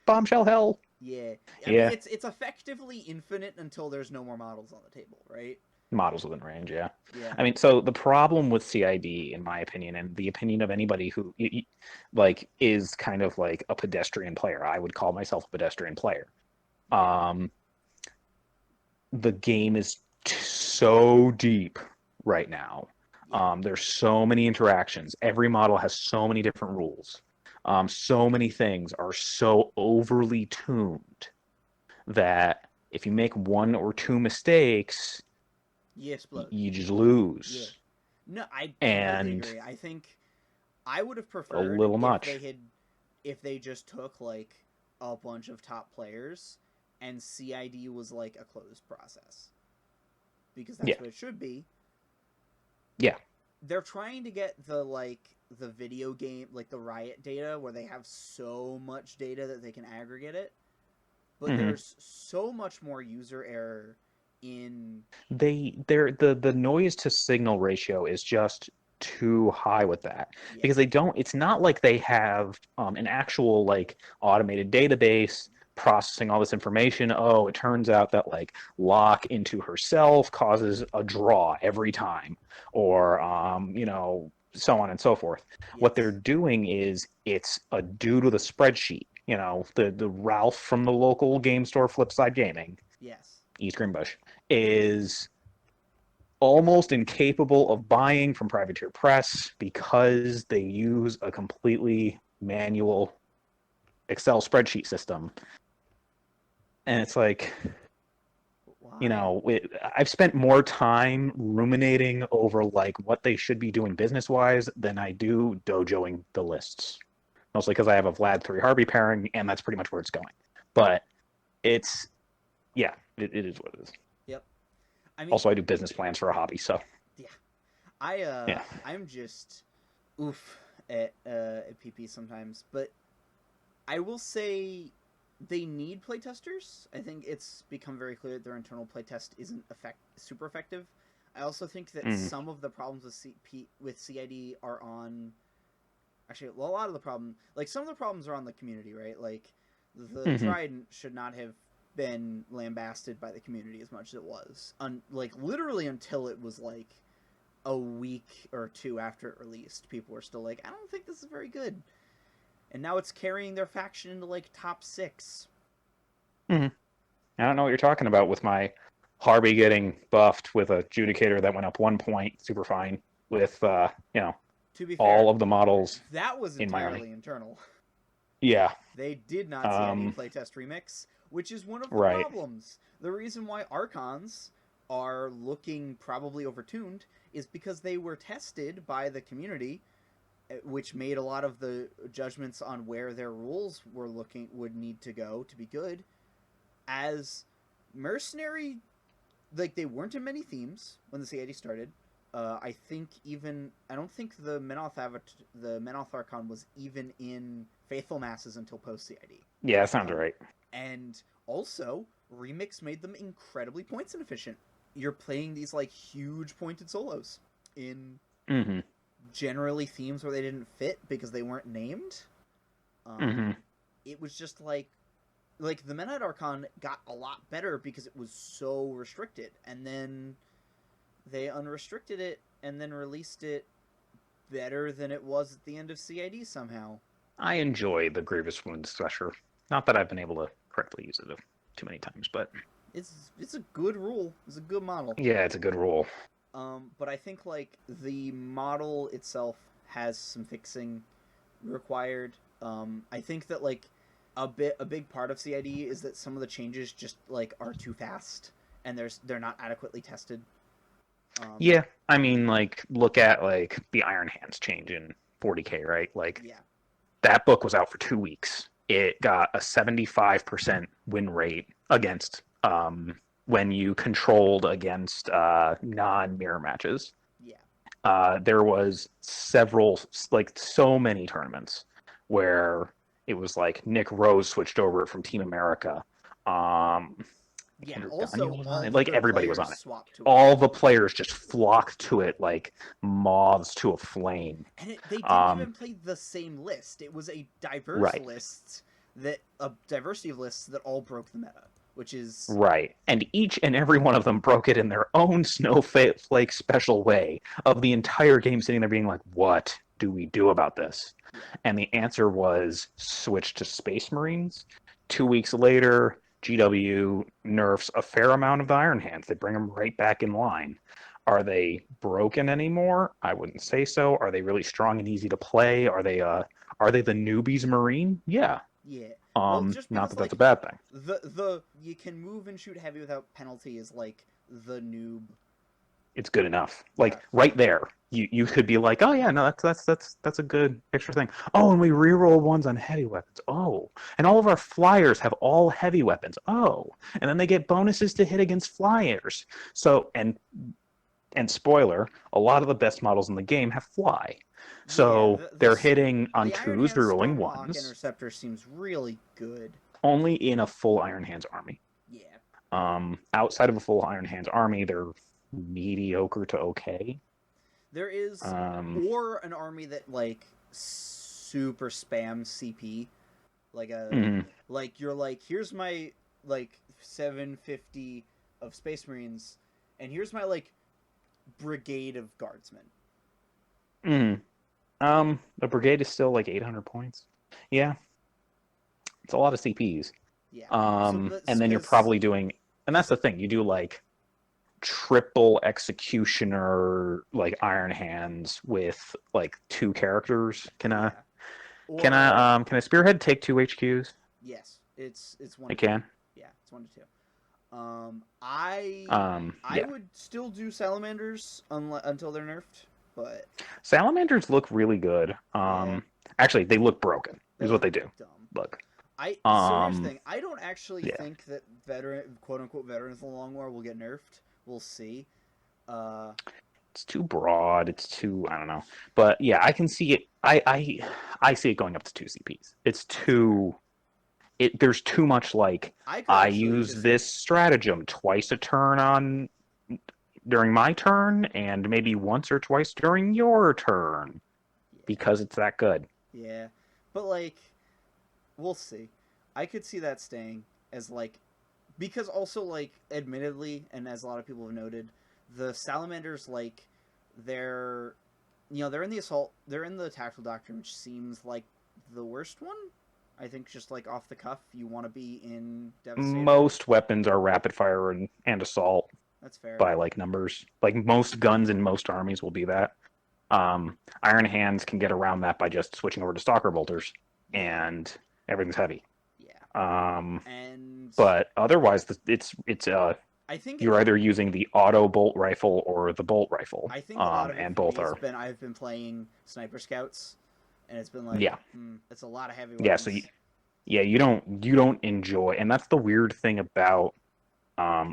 Speaker 2: Bombshell Hell.
Speaker 1: Yeah. I mean, it's effectively infinite until there's no more models on the table, right?
Speaker 2: Models within range, yeah.
Speaker 1: Yeah.
Speaker 2: I mean, so the problem with CID, in my opinion, and the opinion of anybody who like is kind of like a pedestrian player, I would call myself a pedestrian player. The game is so deep right now. There's so many interactions. Every model has so many different rules. So many things are so overly tuned that if you make one or two mistakes,
Speaker 1: You explode.
Speaker 2: you just
Speaker 1: Yeah.
Speaker 2: lose.
Speaker 1: No, I completely
Speaker 2: And
Speaker 1: agree. I think I would have
Speaker 2: a
Speaker 1: preferred
Speaker 2: little much.
Speaker 1: if they just took like a bunch of top players and CID was like a closed process. Because that's
Speaker 2: Yeah.
Speaker 1: what it should be.
Speaker 2: Yeah.
Speaker 1: They're trying to get the video game, like the Riot data, where they have so much data that they can aggregate it. But there's so much more user error in
Speaker 2: The noise to signal ratio is just too high with that
Speaker 1: yeah.
Speaker 2: because it's not like they have an actual like automated database processing all this information. Oh, it turns out that like lock into herself causes a draw every time, or so on and so forth. What they're
Speaker 1: Yes.
Speaker 2: doing is it's a due to the spreadsheet. The Ralph from the local game store, Flipside Gaming,
Speaker 1: Yes.
Speaker 2: East Greenbush, is almost incapable of buying from privateer press because they use a completely manual Excel spreadsheet system. And it's like,
Speaker 1: Why?
Speaker 2: I've spent more time ruminating over like what they should be doing business wise than I do dojoing the lists. Mostly because I have a Vlad 3 Harvey pairing, and that's pretty much where it's going. But it's, yeah, it is what it is.
Speaker 1: Yep. I mean,
Speaker 2: Also, I do business plans for a hobby, so.
Speaker 1: yeah.
Speaker 2: Yeah.
Speaker 1: I'm just oof at PP sometimes, but I will say they need playtesters. I think it's become very clear that their internal playtest isn't super effective. I also think that some of the problems with CID are on. Actually, a lot of the problem, like some of the problems are on the community, right? Like the Trident should not have been lambasted by the community as much as it was. Like literally until it was like a week or two after it released, people were still like, I don't think this is very good. And now it's carrying their faction into like top 6.
Speaker 2: I don't know what you're talking about with my Harvey getting buffed with a Judicator that went up 1 point, super fine, with
Speaker 1: To be fair,
Speaker 2: all of the models
Speaker 1: that was
Speaker 2: in my army.
Speaker 1: entirely internal.
Speaker 2: Yeah.
Speaker 1: They did not see any playtest remix, which is one of the
Speaker 2: Right.
Speaker 1: problems. The reason why Archons are looking probably overtuned is because they were tested by the community, which made a lot of the judgments on where their rules would need to go to be good. As mercenary, like they weren't in many themes when the CID started. I don't think the Menoth Archon was even in Faithful Masses until post CID.
Speaker 2: Yeah, that sounds right.
Speaker 1: And also, Remix made them incredibly points inefficient. You're playing these like huge pointed solos in generally themes where they didn't fit because they weren't named. It was just like the Menad Archon got a lot better because it was so restricted, and then they unrestricted it and then released it better than it was at the end of CID somehow.
Speaker 2: I enjoy the Grievous Wounds Thresher. Not that I've been able to correctly use it too many times, but
Speaker 1: it's a good rule. It's a good model.
Speaker 2: Yeah, it's a good rule.
Speaker 1: But I think like the model itself has some fixing required. I think that like a big part of CID is that some of the changes just like are too fast and they're not adequately tested.
Speaker 2: Yeah, I mean, like, look at like the Iron Hands change in 40K, right? Like,
Speaker 1: yeah,
Speaker 2: that book was out for 2 weeks. It got a 75% win rate against when you controlled against non-mirror matches.
Speaker 1: Yeah.
Speaker 2: There was several, like, so many tournaments where it was like Nick Rose switched over from Team America.
Speaker 1: Yeah,
Speaker 2: Andrew
Speaker 1: also
Speaker 2: was
Speaker 1: all
Speaker 2: on it.
Speaker 1: the
Speaker 2: Like
Speaker 1: good
Speaker 2: everybody was
Speaker 1: players
Speaker 2: on it.
Speaker 1: swapped to it.
Speaker 2: All the players just flocked to it like moths to a flame.
Speaker 1: And they didn't even play the same list. It was a diverse list a diversity of lists that all broke the meta, which is
Speaker 2: right. And each and every one of them broke it in their own snowflake special way. Of the entire game sitting there being like, "What do we do about this?"
Speaker 1: Yeah.
Speaker 2: And the answer was switch to Space Marines. 2 weeks later, GW nerfs a fair amount of the Iron Hands. They bring them right back in line. Are they broken anymore? I wouldn't say so. Are they really strong and easy to play? Are they a Are they the newbies Marine? Yeah.
Speaker 1: Yeah. Well, just
Speaker 2: Not
Speaker 1: because
Speaker 2: that
Speaker 1: like
Speaker 2: that's a bad thing.
Speaker 1: the you can move and shoot heavy without penalty is like the noob.
Speaker 2: It's good enough.
Speaker 1: Yeah.
Speaker 2: Like right there, you could be like, oh yeah, no, that's a good extra thing. Oh, and we reroll ones on heavy weapons. Oh, and all of our flyers have all heavy weapons. Oh, and then they get bonuses to hit against flyers. So and spoiler, a lot of the best models in the game have fly.
Speaker 1: Yeah.
Speaker 2: So they're hitting on
Speaker 1: the Iron
Speaker 2: twos,
Speaker 1: Hand
Speaker 2: rerolling
Speaker 1: Stormhawk
Speaker 2: ones.
Speaker 1: Interceptor seems really good.
Speaker 2: Only in a full Iron Hands army.
Speaker 1: Yeah.
Speaker 2: Outside of a full Iron Hands army, they're mediocre to okay.
Speaker 1: There is or an army that like super spams CP, like like you're like, here's my like 750 of Space Marines, and here's my like brigade of guardsmen.
Speaker 2: The brigade is still like 800 points. Yeah, it's a lot of CPs.
Speaker 1: Yeah.
Speaker 2: And then you're probably doing, and that's the thing, you do like triple executioner like Iron Hands with like 2 characters. Can a spearhead take 2 HQs?
Speaker 1: Yes, it's 1.
Speaker 2: It can.
Speaker 1: Yeah, it's 1 to 2. I would still do salamanders until they're nerfed, but
Speaker 2: salamanders look really good. Actually, they look broken. Is what they do.
Speaker 1: Dumb.
Speaker 2: Look.
Speaker 1: So here's the thing. I don't actually think that quote unquote veterans of the Long War will get nerfed. We'll see.
Speaker 2: It's too broad. It's too, I don't know. But yeah, I can see it. I see it going up to 2 CPs. It's too. There's too much like I use this stratagem twice a turn during my turn, and maybe once or twice during your turn, because it's that good.
Speaker 1: Yeah, but like, we'll see. I could see that staying as like, because also like, admittedly, and as a lot of people have noted, the salamanders like they're in the assault, they're in the tactical doctrine, which seems like the worst one. I think just like off the cuff, you want to be in Devastator.
Speaker 2: Most weapons are rapid fire and assault.
Speaker 1: That's fair.
Speaker 2: By like numbers. Like most guns in most armies will be that. Iron Hands can get around that by just switching over to Stalker Bolters, and everything's heavy.
Speaker 1: Yeah.
Speaker 2: But otherwise, it's
Speaker 1: I think
Speaker 2: you're either using the auto bolt rifle or the bolt rifle.
Speaker 1: I think a lot of
Speaker 2: and both are.
Speaker 1: I've been playing Sniper Scouts, and it's been like, it's a lot of heavy weapons.
Speaker 2: Yeah, so you don't enjoy, and that's the weird thing about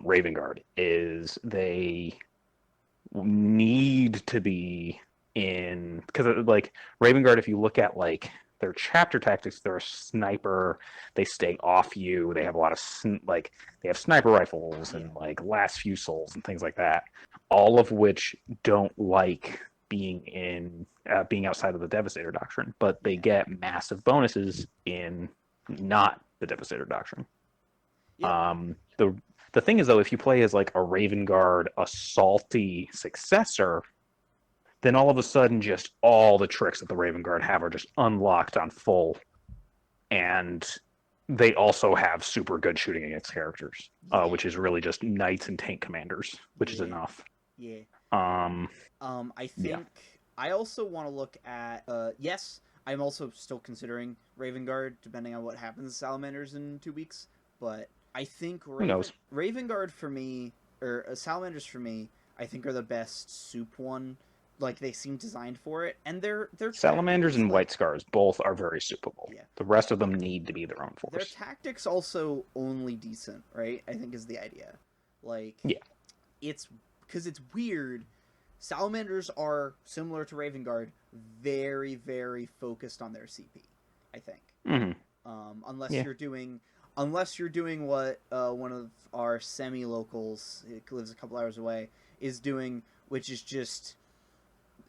Speaker 2: Raven Guard is they need to be in, because like Raven Guard, if you look at like their chapter tactics, they're a sniper, they stay off you, they have a lot of they have sniper rifles and like last few souls and things like that, all of which don't like being outside of the Devastator Doctrine, but they get massive bonuses in not the Devastator Doctrine. The thing is, though, if you play as like a Raven Guard assaulty successor, then all of a sudden just all the tricks that the Raven Guard have are just unlocked on full, and they also have super good shooting against characters, which is really just knights and tank commanders, which is enough.
Speaker 1: Yeah. I think I also want to look at yes, I'm also still considering Raven Guard, depending on what happens to Salamanders in 2 weeks, but I think Raven Guard for me, or Salamanders for me, I think are the best soup one. Like, they seem designed for it, and they're
Speaker 2: Salamanders and White Scars both are very soupable. Yeah. The rest of them need to be their own force.
Speaker 1: Their tactics also only decent, right? I think is the idea. Like, it's because it's weird. Salamanders are similar to Raven Guard, very, very focused on their CP. I think, unless you're doing what one of our semi-locals, who lives a couple hours away, is doing, which is just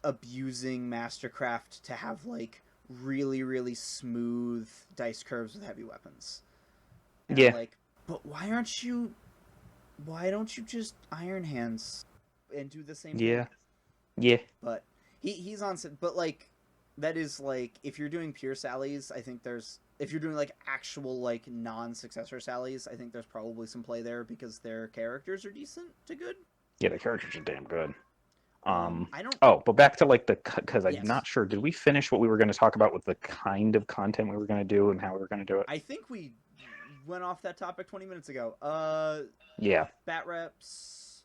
Speaker 1: abusing Mastercraft to have like really, really smooth dice curves with heavy weapons. And I'm like, but why don't you just Iron Hands and do the same thing?
Speaker 2: Yeah.
Speaker 1: But he's on, but like, that is like, if you're doing pure sallies, I think if you're doing like actual like non-successor sallies, I think there's probably some play there because their characters are decent to good.
Speaker 2: Yeah, the characters are damn good.
Speaker 1: I don't.
Speaker 2: Oh, but back to like because I'm
Speaker 1: Yes.
Speaker 2: not sure. Did we finish what we were going to talk about with the kind of content we were going to do and how we were going to do it?
Speaker 1: I think we went off that topic 20 minutes ago.
Speaker 2: Yeah,
Speaker 1: Bat reps.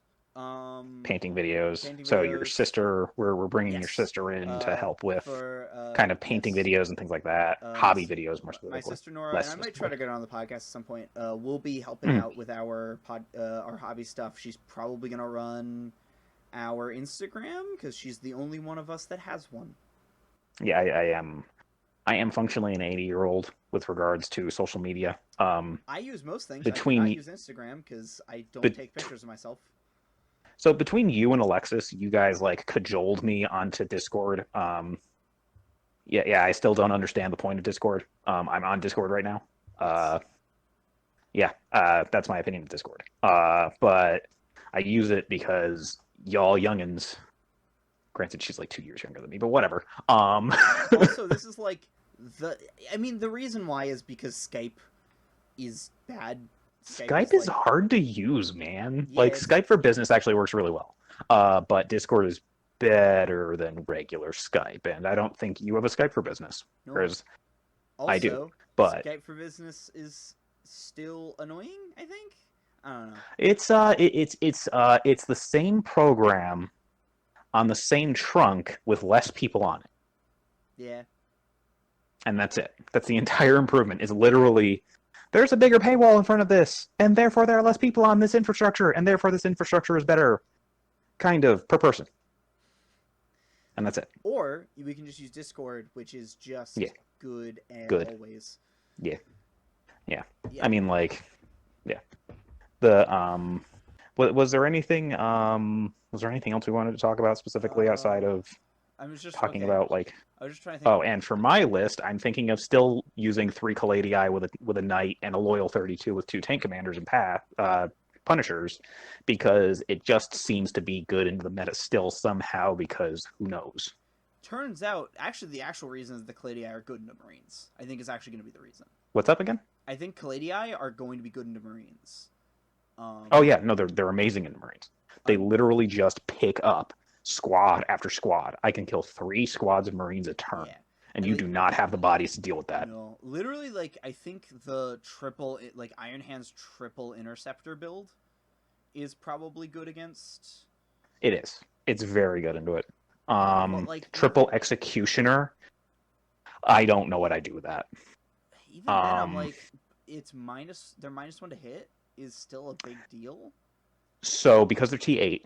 Speaker 2: painting videos.
Speaker 1: Painting
Speaker 2: So your
Speaker 1: videos.
Speaker 2: sister, we're bringing your
Speaker 1: Yes.
Speaker 2: sister in to help with
Speaker 1: For
Speaker 2: kind of painting
Speaker 1: yes.
Speaker 2: videos and things like that. Hobby videos, more
Speaker 1: My
Speaker 2: specifically.
Speaker 1: sister Nora,
Speaker 2: Less
Speaker 1: and I might try to
Speaker 2: specifically.
Speaker 1: get her on the podcast at some point. We'll be helping out with our hobby stuff. She's probably gonna run our Instagram because she's the only one of us that has one.
Speaker 2: Yeah, I am functionally an 80-year-old with regards to social media.
Speaker 1: I use most things.
Speaker 2: Between
Speaker 1: I do not use Instagram because I don't take pictures of myself.
Speaker 2: So between you and Alexis, you guys like cajoled me onto Discord. Yeah, I still don't understand the point of Discord. I'm on Discord right now. That's my opinion of Discord. But I use it because y'all youngins. Granted, she's like 2 years younger than me, but whatever.
Speaker 1: Also, this is like the reason why is because Skype is bad.
Speaker 2: Skype is hard to use, man.
Speaker 1: Yeah,
Speaker 2: like Skype for business actually works really well. But Discord is better than regular Skype, and I don't think you have a Skype for business.
Speaker 1: No.
Speaker 2: Whereas
Speaker 1: also,
Speaker 2: I do. But
Speaker 1: Skype for business is still annoying, I think. I don't know.
Speaker 2: It's the same program on the same trunk with less people on it.
Speaker 1: Yeah.
Speaker 2: And that's it. That's the entire improvement. Is literally there's a bigger paywall in front of this, and therefore there are less people on this infrastructure, and therefore this infrastructure is better, kind of, per person. And that's it.
Speaker 1: Or we can just use Discord, which is just good always.
Speaker 2: Yeah. I mean, like, yeah. The was there anything else we wanted to talk about specifically outside of talking about like? I was just trying to think. Oh, and for my list, I'm thinking of still using 3 Caladi with a knight and a loyal 32 with 2 tank commanders and punishers, because it just seems to be good into the meta still somehow. Because who knows?
Speaker 1: Turns out, actually, the actual reason is the Caladi are good into Marines. I think is actually going to be the reason.
Speaker 2: What's up again?
Speaker 1: I think Caladi are going to be good into Marines.
Speaker 2: Oh yeah, no, they're amazing in the Marines. They literally just pick up squad after squad. I can kill 3 squads of Marines a turn, and you do not have the bodies to deal with that.
Speaker 1: No, literally, like I think the Iron Hand's triple interceptor build is probably good against.
Speaker 2: It is. It's very good into it. Triple executioner. I don't know what I do with that.
Speaker 1: Even then, I'm like, it's they're -1 to hit is still a big deal.
Speaker 2: So because they're T8,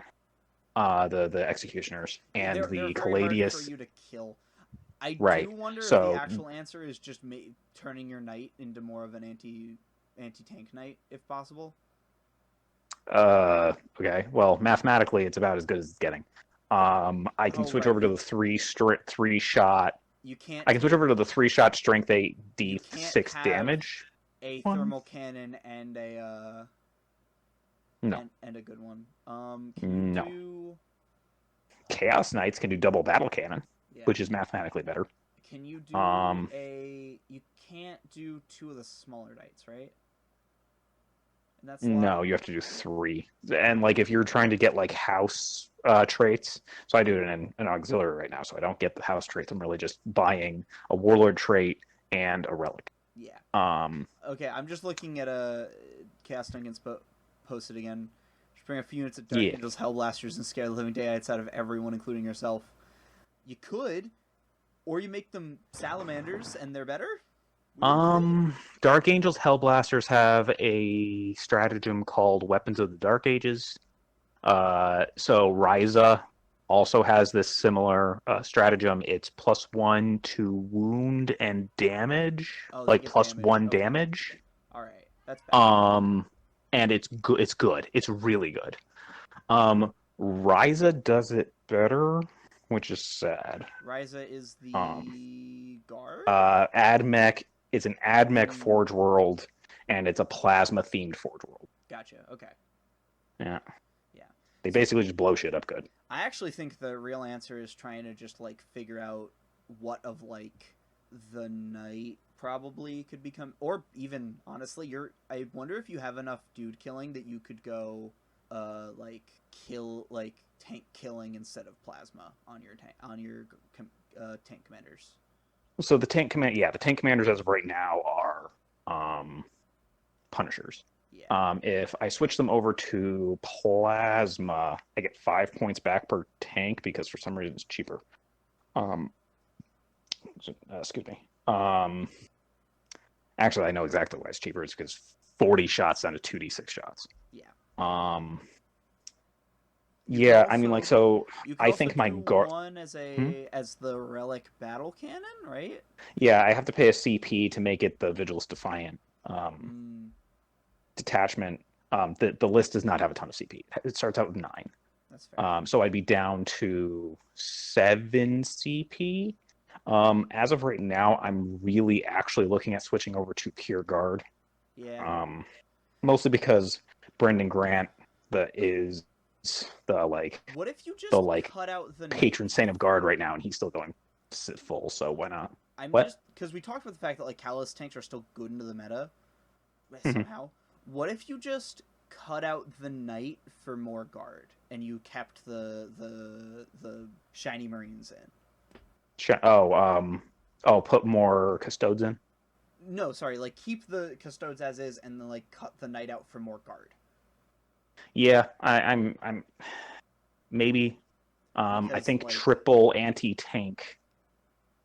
Speaker 2: the executioners and
Speaker 1: they're
Speaker 2: the
Speaker 1: Caladius for you to kill. I do wonder if the actual answer is just turning your knight into more of an anti-tank knight, if possible.
Speaker 2: Okay. Well, mathematically, it's about as good as it's getting. I can switch over to the 3-shot.
Speaker 1: You can't.
Speaker 2: I can switch over to the 3-shot strength 8 D6 damage.
Speaker 1: A thermal cannon and a
Speaker 2: no.
Speaker 1: And a good one.
Speaker 2: No. Chaos Knights can do double battle cannon, which is mathematically better.
Speaker 1: Can you do you can't do 2 of the smaller knights, right? And that's
Speaker 2: no, you have to do 3. And like if you're trying to get like house traits, so I do it in an auxiliary right now, so I don't get the house traits. I'm really just buying a warlord trait and a relic.
Speaker 1: Yeah. Okay, I'm just looking at a Chaos Dungeons posted again. Just bring a few units of Dark Angels, Hellblasters, and scare the living daylights out of everyone, including yourself. You could, or you make them salamanders, and they're better.
Speaker 2: Dark Angels, Hellblasters have a stratagem called Weapons of the Dark Ages. So Ryza also has this similar stratagem. It's +1 to wound and damage, like +1 damage.
Speaker 1: All right, that's bad.
Speaker 2: And it's good. It's good. It's really good. Ryza does it better, which is sad.
Speaker 1: Ryza is the guard.
Speaker 2: Admech. It's an Admech Forge World, and it's a plasma themed Forge World.
Speaker 1: Gotcha. Okay.
Speaker 2: Yeah. They basically just blow shit up good.
Speaker 1: I actually think the real answer is trying to just like figure out what of like the knight probably could become, or even honestly, I wonder if you have enough dude killing that you could go like tank killing instead of plasma on your tank commanders.
Speaker 2: So the tank commanders as of right now are Punishers.
Speaker 1: Yeah.
Speaker 2: If I switch them over to plasma, I get 5 points back per tank because for some reason it's cheaper. Excuse me. Actually, I know exactly why it's cheaper. It's because 40 shots down to 2d6 shots.
Speaker 1: Yeah.
Speaker 2: Yeah, I mean, like, so
Speaker 1: you can
Speaker 2: I
Speaker 1: also
Speaker 2: think my
Speaker 1: do
Speaker 2: guard.
Speaker 1: one as the relic battle cannon, right?
Speaker 2: Yeah, I have to pay a CP to make it the Vigilus Defiant detachment. The list does not have a ton of CP. It starts out with 9.
Speaker 1: That's fair.
Speaker 2: So I'd be down to 7 CP. As of right now, I'm really actually looking at switching over to Pure Guard.
Speaker 1: Yeah.
Speaker 2: Mostly because Brendan Grant is the
Speaker 1: What if you just cut out the
Speaker 2: patron saint of Guard right now, and he's still going full. So why not?
Speaker 1: Just because we talked about the fact that like Callous tanks are still good into the meta somehow. What if you just cut out the Knight for more Guard, and you kept the Shiny Marines in?
Speaker 2: Put more Custodes in?
Speaker 1: No, sorry, like keep the Custodes as is, and then like cut the Knight out for more Guard.
Speaker 2: Yeah, I'm maybe. I think triple anti-tank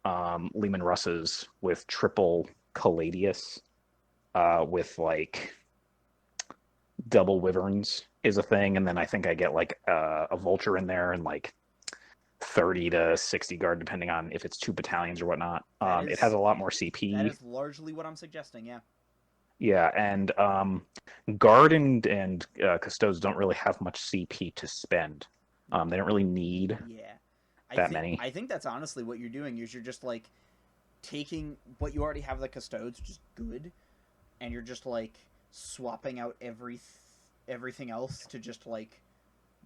Speaker 2: Lehman Russes with triple Caladius with like double Wyverns is a thing, and then I think I get like a Vulture in there and like 30 to 60 Guard depending on if it's 2 battalions or whatnot. It has a lot more CP.
Speaker 1: That is largely what I'm suggesting, yeah.
Speaker 2: Yeah, and Guard and Custodes don't really have much CP to spend. They don't really need that many.
Speaker 1: I think that's honestly what you're doing, is you're just like taking what you already have the Custodes, which is good, and you're just like swapping out everything else to just like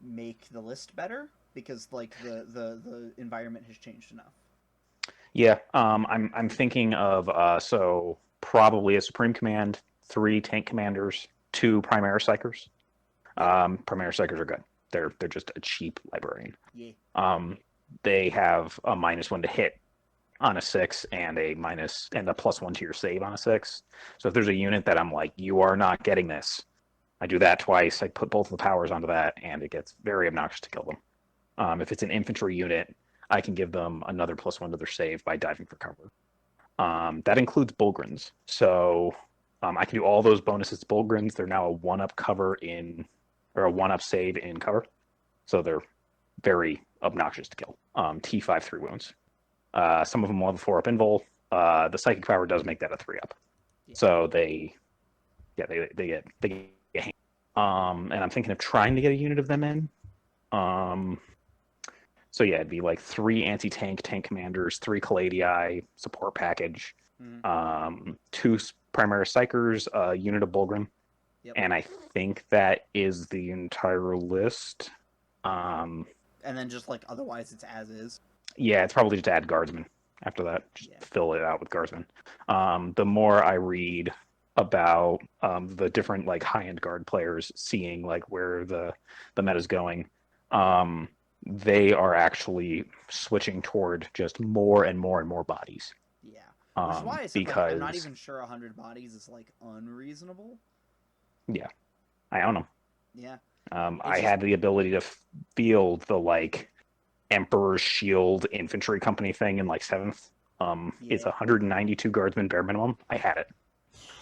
Speaker 1: make the list better, because like the environment has changed enough.
Speaker 2: Yeah, I'm thinking of so probably a Supreme Command, 3 Tank Commanders, 2 Primaris Psychers. Primaris Psychers are good. They're just a cheap librarian.
Speaker 1: Yeah.
Speaker 2: They have a -1 to hit on a 6 and a +1 to your save on a 6. So if there's a unit that I'm like, you are not getting this, I do that twice. I put both of the powers onto that, and it gets very obnoxious to kill them. If it's an infantry unit, I can give them another +1 to their save by diving for cover. That includes Bulgrins. So I can do all those bonuses to Bulgrins. They're now a 1-up cover or a 1-up save in cover. So they're very obnoxious to kill. T5 3 wounds. Some of them will have a 4-up invul. The psychic power does make that a 3-up. Yeah. So they get hang. And I'm thinking of trying to get a unit of them in. So yeah, it'd be like 3 anti-tank tank commanders, 3 Caladi support package, 2 Primaris Psychers, a unit of Bulgrim, and I think that is the entire list.
Speaker 1: And then just like otherwise it's as is.
Speaker 2: Yeah, it's probably just add Guardsmen after that. Just fill it out with Guardsmen. The more I read about the different like high-end Guard players seeing like where the meta's going, they are actually switching toward just more and more and more bodies.
Speaker 1: Yeah. Which is why I said, like, I'm not even sure 100 bodies is like unreasonable.
Speaker 2: Yeah. I own them.
Speaker 1: Yeah.
Speaker 2: I had the ability to field the like Emperor's Shield infantry company thing in like 7th. It's 192 Guardsmen bare minimum. I had it.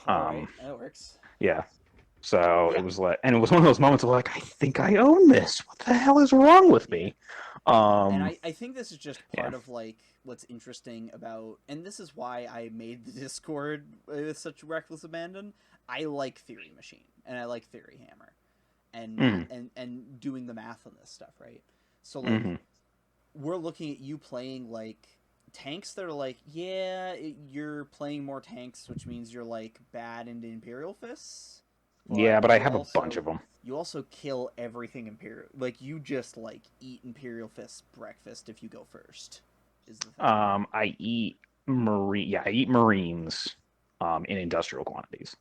Speaker 1: Right. That works.
Speaker 2: Yeah. So it was like, and it was one of those moments of like, I think I own this. What the hell is wrong with me?
Speaker 1: And I think this is just part of like what's interesting about, and this is why I made the Discord with such reckless abandon. I like Theory Machine and I like Theory Hammer, and doing the math on this stuff, right? So like, we're looking at you playing like tanks that are like, you're playing more tanks, which means you're like bad into Imperial Fists.
Speaker 2: But I have a bunch of them.
Speaker 1: You also kill everything Imperial. Like, you just, like, eat Imperial Fist breakfast if you go first, is the thing.
Speaker 2: I eat Marines in industrial quantities.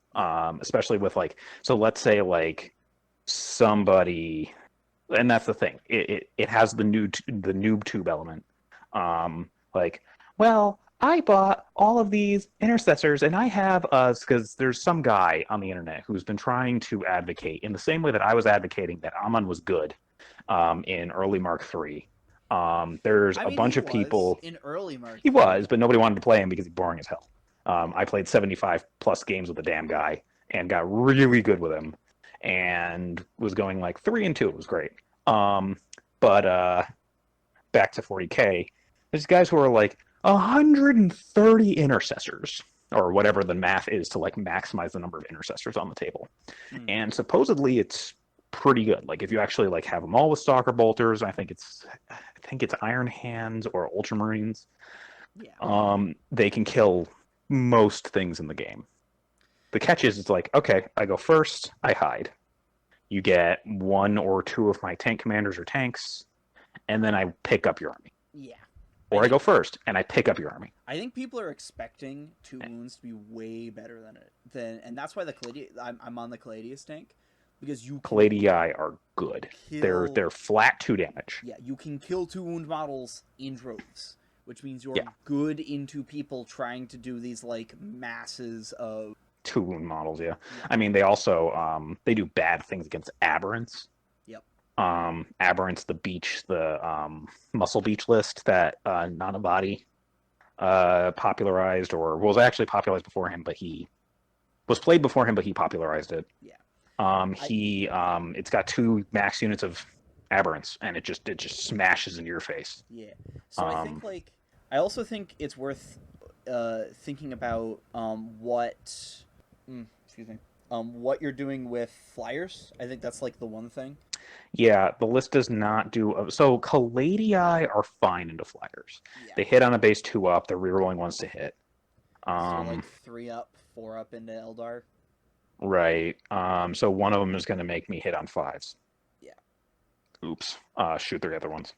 Speaker 2: Especially with, like... So, let's say, like... somebody, and that's the thing. It has the noob tube element. Like, well, I bought all of these intercessors, and I have us because there's some guy on the internet who's been trying to advocate in the same way that I was advocating that Amon was good in early Mark III. There's
Speaker 1: I
Speaker 2: a
Speaker 1: mean, he
Speaker 2: bunch of
Speaker 1: was
Speaker 2: people.
Speaker 1: in early Mark
Speaker 2: He
Speaker 1: III.
Speaker 2: was, but nobody wanted to play him because he's boring as hell. I played 75 plus games with the damn guy and got really good with him, and was going like 3-2. It was great. But back to 40K, there's guys who are like 130 intercessors or whatever the math is to like maximize the number of intercessors on the table, and supposedly it's pretty good. Like if you actually like have them all with stalker bolters, I think it's Iron Hands or Ultramarines.
Speaker 1: Yeah.
Speaker 2: They can kill most things in the game. The catch is, it's like, okay, I go first, I hide. You get 1 or 2 of my tank commanders or tanks, and then I pick up your army.
Speaker 1: Yeah.
Speaker 2: Or I go first, and I pick up your army.
Speaker 1: I think people are expecting 2 wounds to be way better and that's why I'm on the Caladius tank, because you
Speaker 2: Caladii are good. They're flat 2 damage.
Speaker 1: Yeah, you can kill 2 wound models in droves, which means you're good into people trying to do these like masses of
Speaker 2: 2 wound models. Yeah. I mean, they also they do bad things against aberrants.
Speaker 1: Yep.
Speaker 2: Aberrants, the muscle beach list that Nanavati popularized, or was actually popularized before him, but he was played before him, but he popularized it.
Speaker 1: Yeah.
Speaker 2: It's got 2 max units of aberrants, and it just smashes into your face.
Speaker 1: Yeah. So I think I also think it's worth thinking about what you're doing with flyers. I think that's like the one thing.
Speaker 2: Yeah, the list does not do so. Caladii are fine into flyers. Yeah. They hit on a base 2 up. They're rerolling ones to hit.
Speaker 1: So like 3 up, 4 up into Eldar.
Speaker 2: Right. So one of them is going to make me hit on 5s.
Speaker 1: Yeah.
Speaker 2: Oops. Shoot 3 other ones.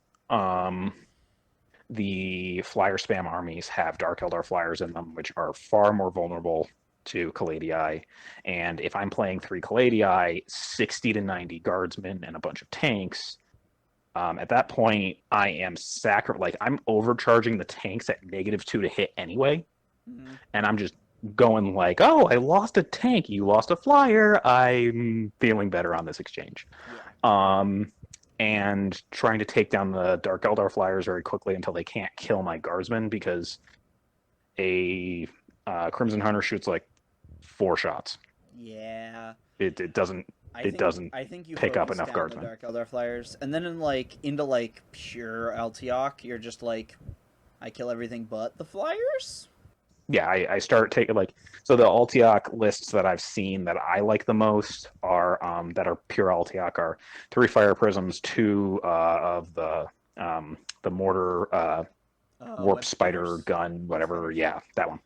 Speaker 2: The flyer spam armies have Dark Eldar flyers in them, which are far more vulnerable to Caladii. And if I'm playing 3 Caladii, 60 to 90 guardsmen, and a bunch of tanks, at that point, I am I'm overcharging the tanks at -2 to hit anyway. Mm-hmm. And I'm just going like, oh, I lost a tank, you lost a flyer, I'm feeling better on this exchange. Yeah. And trying to take down the Dark Eldar flyers very quickly until they can't kill my guardsmen, because a Crimson Hunter shoots like 4 shots.
Speaker 1: Yeah.
Speaker 2: It doesn't
Speaker 1: I think you
Speaker 2: pick up enough guardsmen.
Speaker 1: The Dark Eldar flyers, and then into pure Altiok, you're just like, I kill everything but the flyers.
Speaker 2: Yeah, I start taking so the Altiok lists that I've seen that I like the most are that are pure Altiok are 3 fire prisms, 2 of the mortar warp spider spinners. Gun, whatever. Yeah, that one.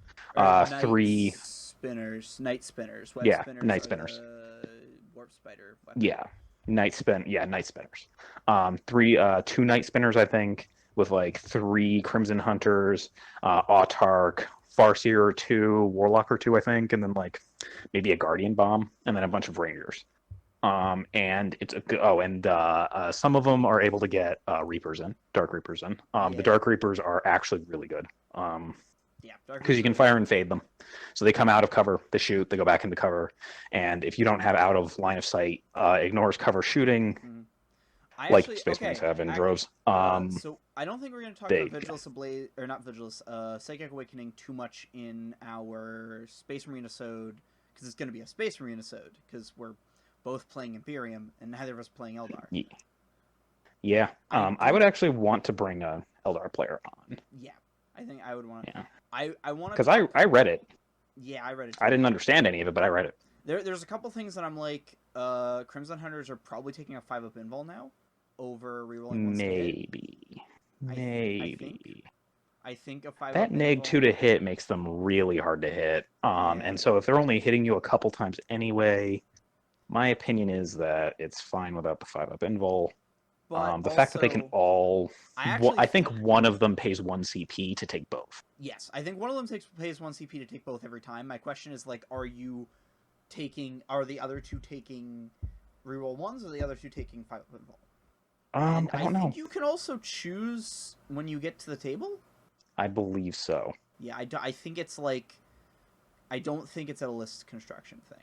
Speaker 2: 3
Speaker 1: spinners, night spinners.
Speaker 2: Spinners night spinners.
Speaker 1: Warp spider. Weapon.
Speaker 2: Yeah, night spinners. 2 night spinners, I think, with 3 Crimson Hunters, Autark, Farseer 2, Warlocker 2, I think, and then maybe a Guardian Bomb, and then a bunch of Rangers. And it's some of them are able to get Reapers in, Dark Reapers in. The Dark Reapers are actually really good. Because you can fire and fade them. So they come out of cover, they shoot, they go back into cover, and if you don't have out of line of sight, ignores cover shooting. Space Marines have in droves.
Speaker 1: So I don't think we're going to talk about Vigilus Ablaze, or not Vigilus, Psychic Awakening too much in our Space Marine episode, because it's going to be a Space Marine episode, because we're both playing Imperium, and neither of us playing Eldar.
Speaker 2: Yeah. I would actually want to bring a Eldar player on.
Speaker 1: Yeah, I think I would want to. Yeah. I want to...
Speaker 2: Because I read it.
Speaker 1: Yeah, I read it too.
Speaker 2: I didn't understand any of it, but I read it.
Speaker 1: There's a couple things that I'm like, Crimson Hunters are probably taking a 5-up invul now, over rerolling.
Speaker 2: Maybe.
Speaker 1: I think a 5-up
Speaker 2: that neg 2 to hit makes them really hard to hit. And so if they're only hitting you a couple times anyway, my opinion is that it's fine without the 5-up invul. The fact that they can all... I think one of them pays 1 CP to take both.
Speaker 1: Yes, I think one of them pays 1 CP to take both every time. My question is, are the other 2 taking reroll 1s, or the other 2 taking 5 up invul?
Speaker 2: I don't know.
Speaker 1: I think you can also choose when you get to the table?
Speaker 2: I believe so.
Speaker 1: Yeah, I think it's like... I don't think it's a list construction thing.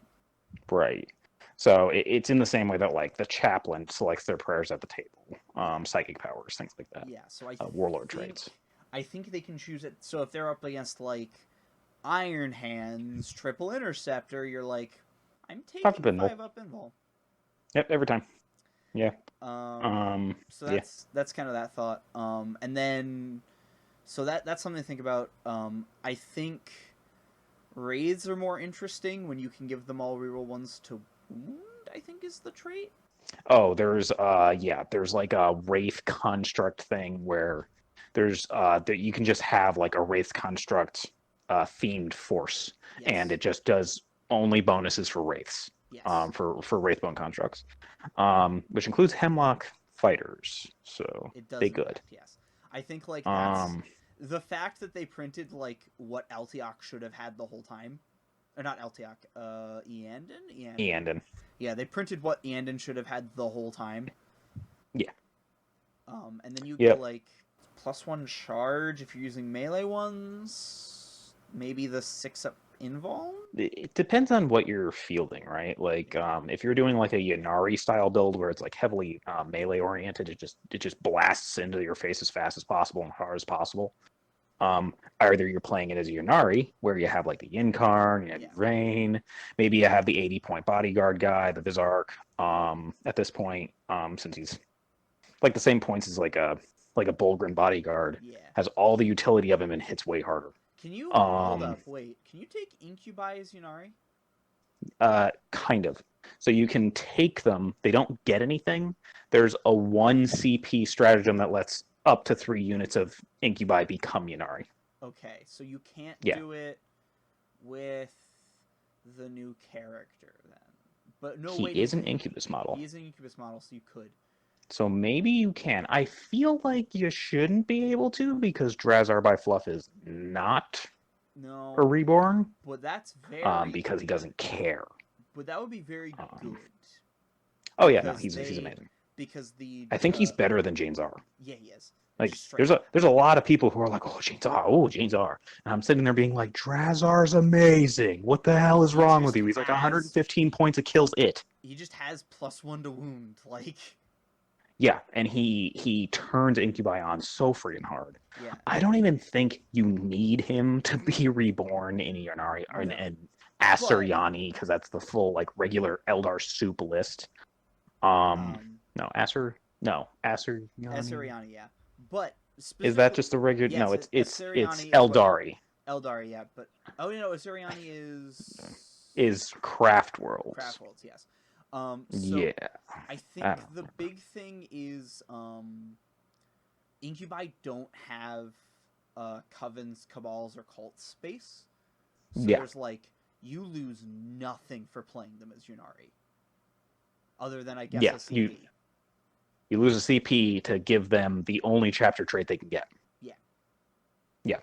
Speaker 2: Right. So it's in the same way that, like, the chaplain selects their prayers at the table. Psychic powers, things like that.
Speaker 1: Yeah, so
Speaker 2: Warlord traits.
Speaker 1: I think they can choose it. So if they're up against, like, Iron Hands, Triple Interceptor, you're like, I'm taking 5 up invul.
Speaker 2: Yep, every time. Yeah.
Speaker 1: So that's kind of that thought. And then, so that's something to think about. I think raids are more interesting when you can give them all reroll 1s to wound, I think is the trait.
Speaker 2: Oh, there's like a Wraith construct thing where there's that you can just have like a Wraith construct themed force, and it just does only bonuses for Wraiths. For Wraithbone constructs, which includes Hemlock fighters, so they good.
Speaker 1: Yes, I think like that's the fact that they printed like what Eltiok should have had the whole time, or not Eltiok, Eandon. Yeah, they printed what Eandon should have had the whole time.
Speaker 2: Yeah.
Speaker 1: And then you get like +1 charge if you're using melee ones. Maybe the 6 up invul.
Speaker 2: It depends on what you're fielding, right? Like, if you're doing like a Ynnari style build where it's like heavily melee oriented, it just blasts into your face as fast as possible and hard as possible. Either you're playing it as a Ynnari, where you have like the Incarn, you have Rain, maybe you have the 80-point bodyguard guy, the Vizark. At this point, since he's like the same points as like a Bulgrin bodyguard, has all the utility of him and hits way harder.
Speaker 1: Can you hold up? Wait, can you take Incubi as Ynnari?
Speaker 2: Kind of. So you can take them. They don't get anything. There's a 1 CP stratagem that lets up to 3 units of Incubi become Ynnari.
Speaker 1: Okay, so you can't do it with the new character then. But no,
Speaker 2: he is an Incubus model.
Speaker 1: He is an Incubus model, so you could.
Speaker 2: So maybe you can. I feel like you shouldn't be able to because Drazar by Fluff is not a reborn.
Speaker 1: But that's very
Speaker 2: because he doesn't care.
Speaker 1: But that would be very good.
Speaker 2: Oh yeah, no, he's amazing.
Speaker 1: Because
Speaker 2: I think he's better than James R.
Speaker 1: Yeah, he is.
Speaker 2: Like there's a lot of people who are like, James R. And I'm sitting there being like, Drazar's amazing. What the hell is wrong with you? He's like 115 points of kills it.
Speaker 1: He just has +1 to wound, like.
Speaker 2: Yeah, and he turns Incubi on so freaking hard.
Speaker 1: Yeah.
Speaker 2: I don't even think you need him to be reborn in Ynnari or in Asuryani, because that's the full like regular Eldar soup list. Asuryani.
Speaker 1: Asuryani, yeah. But
Speaker 2: is that just the regular? Yes, no, it's Eldari.
Speaker 1: Eldari, yeah, but Asuryani
Speaker 2: is Craft Worlds.
Speaker 1: Craft Worlds, yes.
Speaker 2: Yeah.
Speaker 1: I think the big thing is Incubi don't have covens, cabals, or cults space. So there's like you lose nothing for playing them as Ynnari. Other than I guess a CP.
Speaker 2: You lose a CP to give them the only chapter trait they can get.
Speaker 1: Yeah.
Speaker 2: Yeah.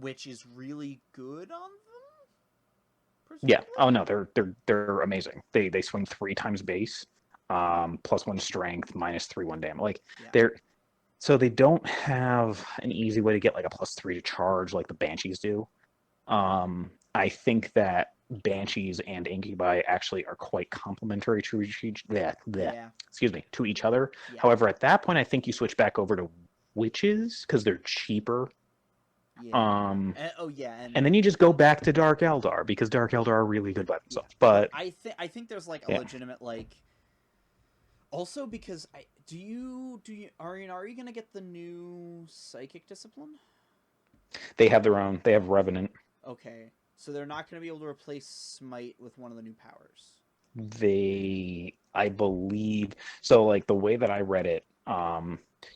Speaker 1: Which is really good on them?
Speaker 2: Yeah. Oh no, they're amazing. They swing 3 times base, +1 strength, -3 1 damage. Like so they don't have an easy way to get like a +3 to charge like the Banshees do. I think that Banshees and Incubi actually are quite complementary to each other. Yeah. However, at that point, I think you switch back over to Witches because they're cheaper.
Speaker 1: Yeah.
Speaker 2: And then you just go back to Dark Eldar because Dark Eldar are really good by themselves. But
Speaker 1: I think there's like a legitimate like. Also, because are you gonna get the new Psychic Discipline?
Speaker 2: They have their own. They have Revenant.
Speaker 1: Okay, so they're not gonna be able to replace Smite with one of the new powers.
Speaker 2: I believe so. Like the way that I read it,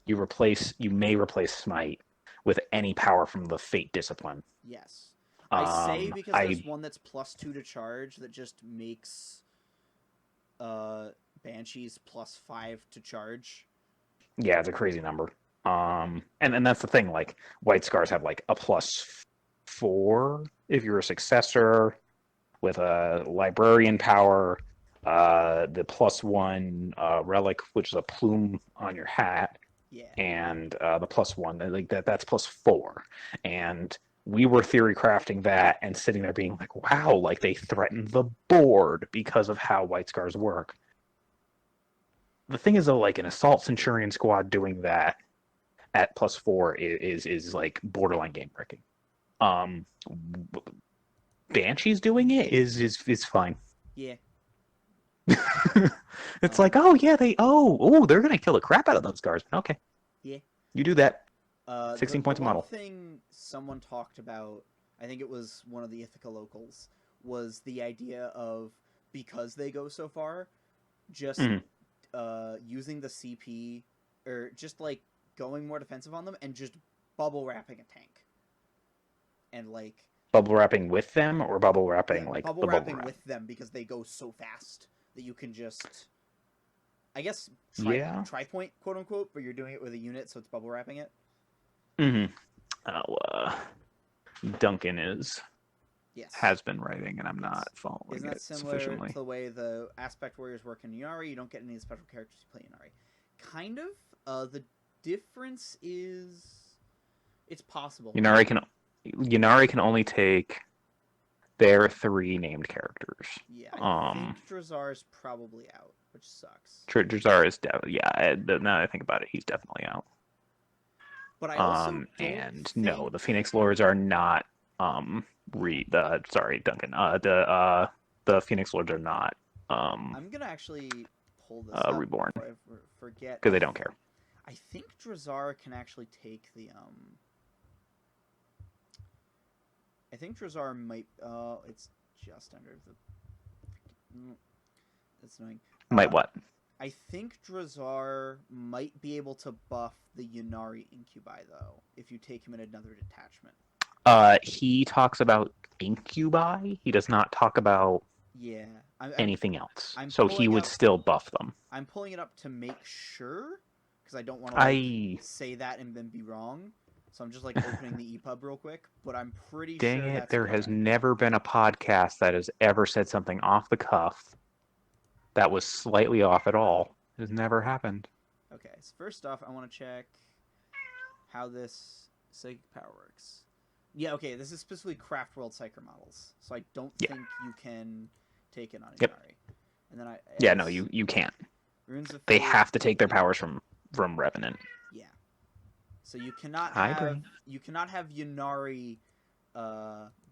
Speaker 2: you may replace Smite with any power from the Fate Discipline.
Speaker 1: Yes. I say because there's one that's +2 to charge that just makes Banshees +5 to charge.
Speaker 2: Yeah, it's a crazy number. And that's the thing, like White Scars have like a +4 if you're a successor with a librarian power. the +1 relic, which is a plume on your hat,
Speaker 1: Yeah.
Speaker 2: and the +1 like that's +4, and we were theory crafting that and sitting there being like, wow, like they threatened the board because of how White Scars work. The thing is, though, like an assault centurion squad doing that at +4 is like borderline game breaking. Um, Banshees doing it is fine.
Speaker 1: Yeah.
Speaker 2: It's like, oh yeah, they're gonna kill the crap out of those guards. Okay,
Speaker 1: Yeah.
Speaker 2: you do that.
Speaker 1: The
Speaker 2: 16 points a model.
Speaker 1: one thing someone talked about, I think it was one of the Ithaca locals, was the idea of, because they go so far, just using the CP, or just like going more defensive on them and just bubble wrapping a tank. And like
Speaker 2: Bubble wrapping with them, or bubble wrapping like
Speaker 1: bubble
Speaker 2: the
Speaker 1: wrapping
Speaker 2: bubble wrap?
Speaker 1: with them, because they go so fast that you can just, I guess, try point, quote unquote, but you're doing it with a unit, so it's bubble wrapping it.
Speaker 2: Oh, Duncan has been writing, and I'm not following
Speaker 1: Isn't that
Speaker 2: it
Speaker 1: similar
Speaker 2: sufficiently.
Speaker 1: to the way the Aspect Warriors work in Yunari? You don't get any special characters to play Yunari. Kind of. The difference is, it's possible.
Speaker 2: Yunari can only take their 3 named characters.
Speaker 1: Yeah, I think Drazar's probably out, which sucks.
Speaker 2: Drazar is now that I think about it, he's definitely out.
Speaker 1: But I also
Speaker 2: no, the Phoenix Lords are not sorry, Duncan. The Phoenix Lords are not
Speaker 1: I'm gonna actually pull this up
Speaker 2: reborn.
Speaker 1: before I forget,
Speaker 2: because they don't care.
Speaker 1: I think Drazar can actually take the I think Drazar might. It's just under the. That's annoying.
Speaker 2: Might what?
Speaker 1: I think Drazar might be able to buff the Yunari Incubi, though, if you take him in another detachment.
Speaker 2: He talks about Incubi. He does not talk about anything else. So he would still buff them.
Speaker 1: I'm pulling it up to make sure, because I don't want to say that and then be wrong. So I'm just like opening the EPUB real quick, but I'm pretty sure.
Speaker 2: Dang it, there has never been a podcast that has ever said something off the cuff that was slightly off at all. It has never happened.
Speaker 1: Okay, so first off, I want to check how this psychic power works. Yeah, okay, this is specifically Craft World Psyker models, so I don't think you can take it on Inari. And then
Speaker 2: no, you can't. They have to take their powers from Revenant.
Speaker 1: Yeah. So you cannot have Yunari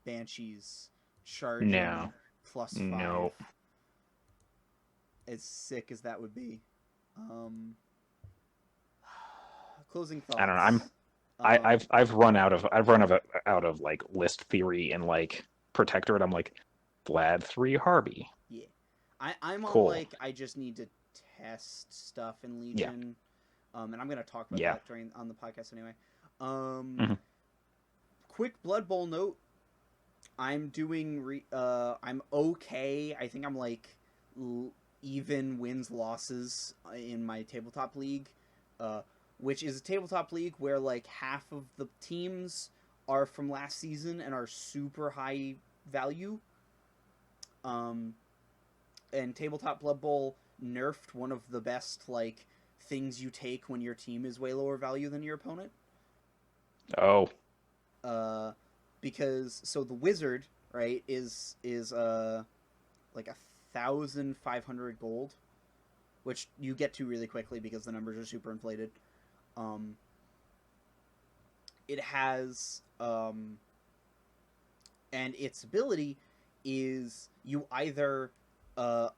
Speaker 1: Banshees charging +5.
Speaker 2: No.
Speaker 1: As sick as that would be. Closing thoughts.
Speaker 2: I don't know. I've run out of like list theory and like Protectorate. I'm like Vlad 3 Harby.
Speaker 1: Yeah. I'm
Speaker 2: cool.
Speaker 1: on like I just need to test stuff in Legion. And I'm gonna talk about that on the podcast anyway. Quick Blood Bowl note. I'm doing I'm okay. I think I'm like even wins losses in my tabletop league, which is a tabletop league where like half of the teams are from last season and are super high value. And Tabletop Blood Bowl nerfed one of the best like things you take when your team is way lower value than your opponent.
Speaker 2: Oh.
Speaker 1: Because so the wizard, right, is like 1,500 gold, which you get to really quickly because the numbers are super inflated. It has and its ability is you either a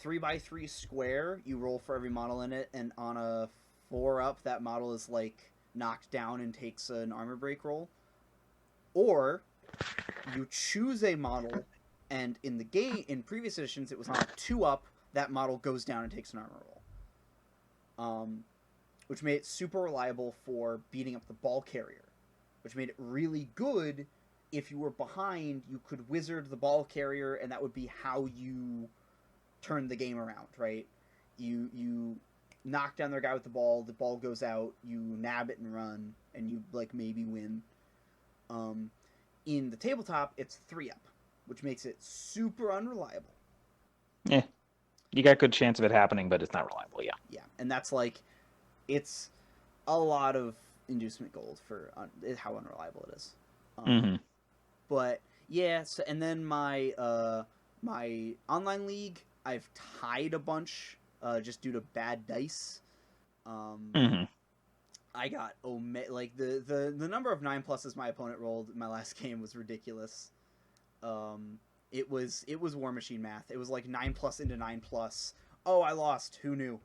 Speaker 1: 3x3 square you roll for every model in it, and on a 4-up that model is like knocked down and takes an armor break roll, or you choose a model, and in the game in previous editions it was on a 2-up, that model goes down and takes an armor roll, which made it super reliable for beating up the ball carrier, which made it really good. If you were behind, you could wizard the ball carrier, and that would be how you turn the game around, right? You knock down their guy with the ball goes out, you nab it and run, and you like maybe win. In the tabletop, it's 3-up, which makes it super unreliable.
Speaker 2: Yeah. You got a good chance of it happening, but it's not reliable. Yeah.
Speaker 1: Yeah, and that's like, it's a lot of inducement gold for how unreliable it is. But yeah, so, and then my my online league, I've tied a bunch just due to bad dice. I got like the number of 9+s my opponent rolled in my last game was ridiculous. It was War Machine math. It was like 9+ into 9+. Oh, I lost. Who knew?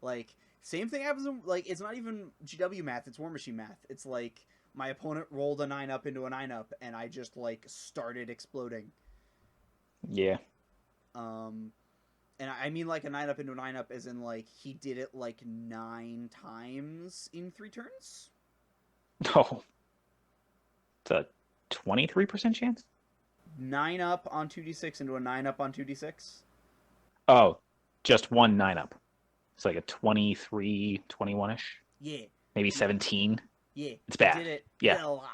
Speaker 1: Like, same thing happens. Like, it's not even GW math. It's War Machine math. It's like my opponent rolled a 9-up into a 9-up, and I just like started exploding.
Speaker 2: Yeah.
Speaker 1: And I mean like a 9-up into a 9-up as in like he did it like 9 times in 3 turns.
Speaker 2: Oh. It's a 23% chance?
Speaker 1: 9-up on 2d6 into a 9-up on 2d6.
Speaker 2: Oh, just one 9-up. It's like a 23, 21-ish.
Speaker 1: Yeah.
Speaker 2: Maybe 17.
Speaker 1: Yeah.
Speaker 2: It's bad.
Speaker 1: Did it.
Speaker 2: Yeah.
Speaker 1: Did it a lot.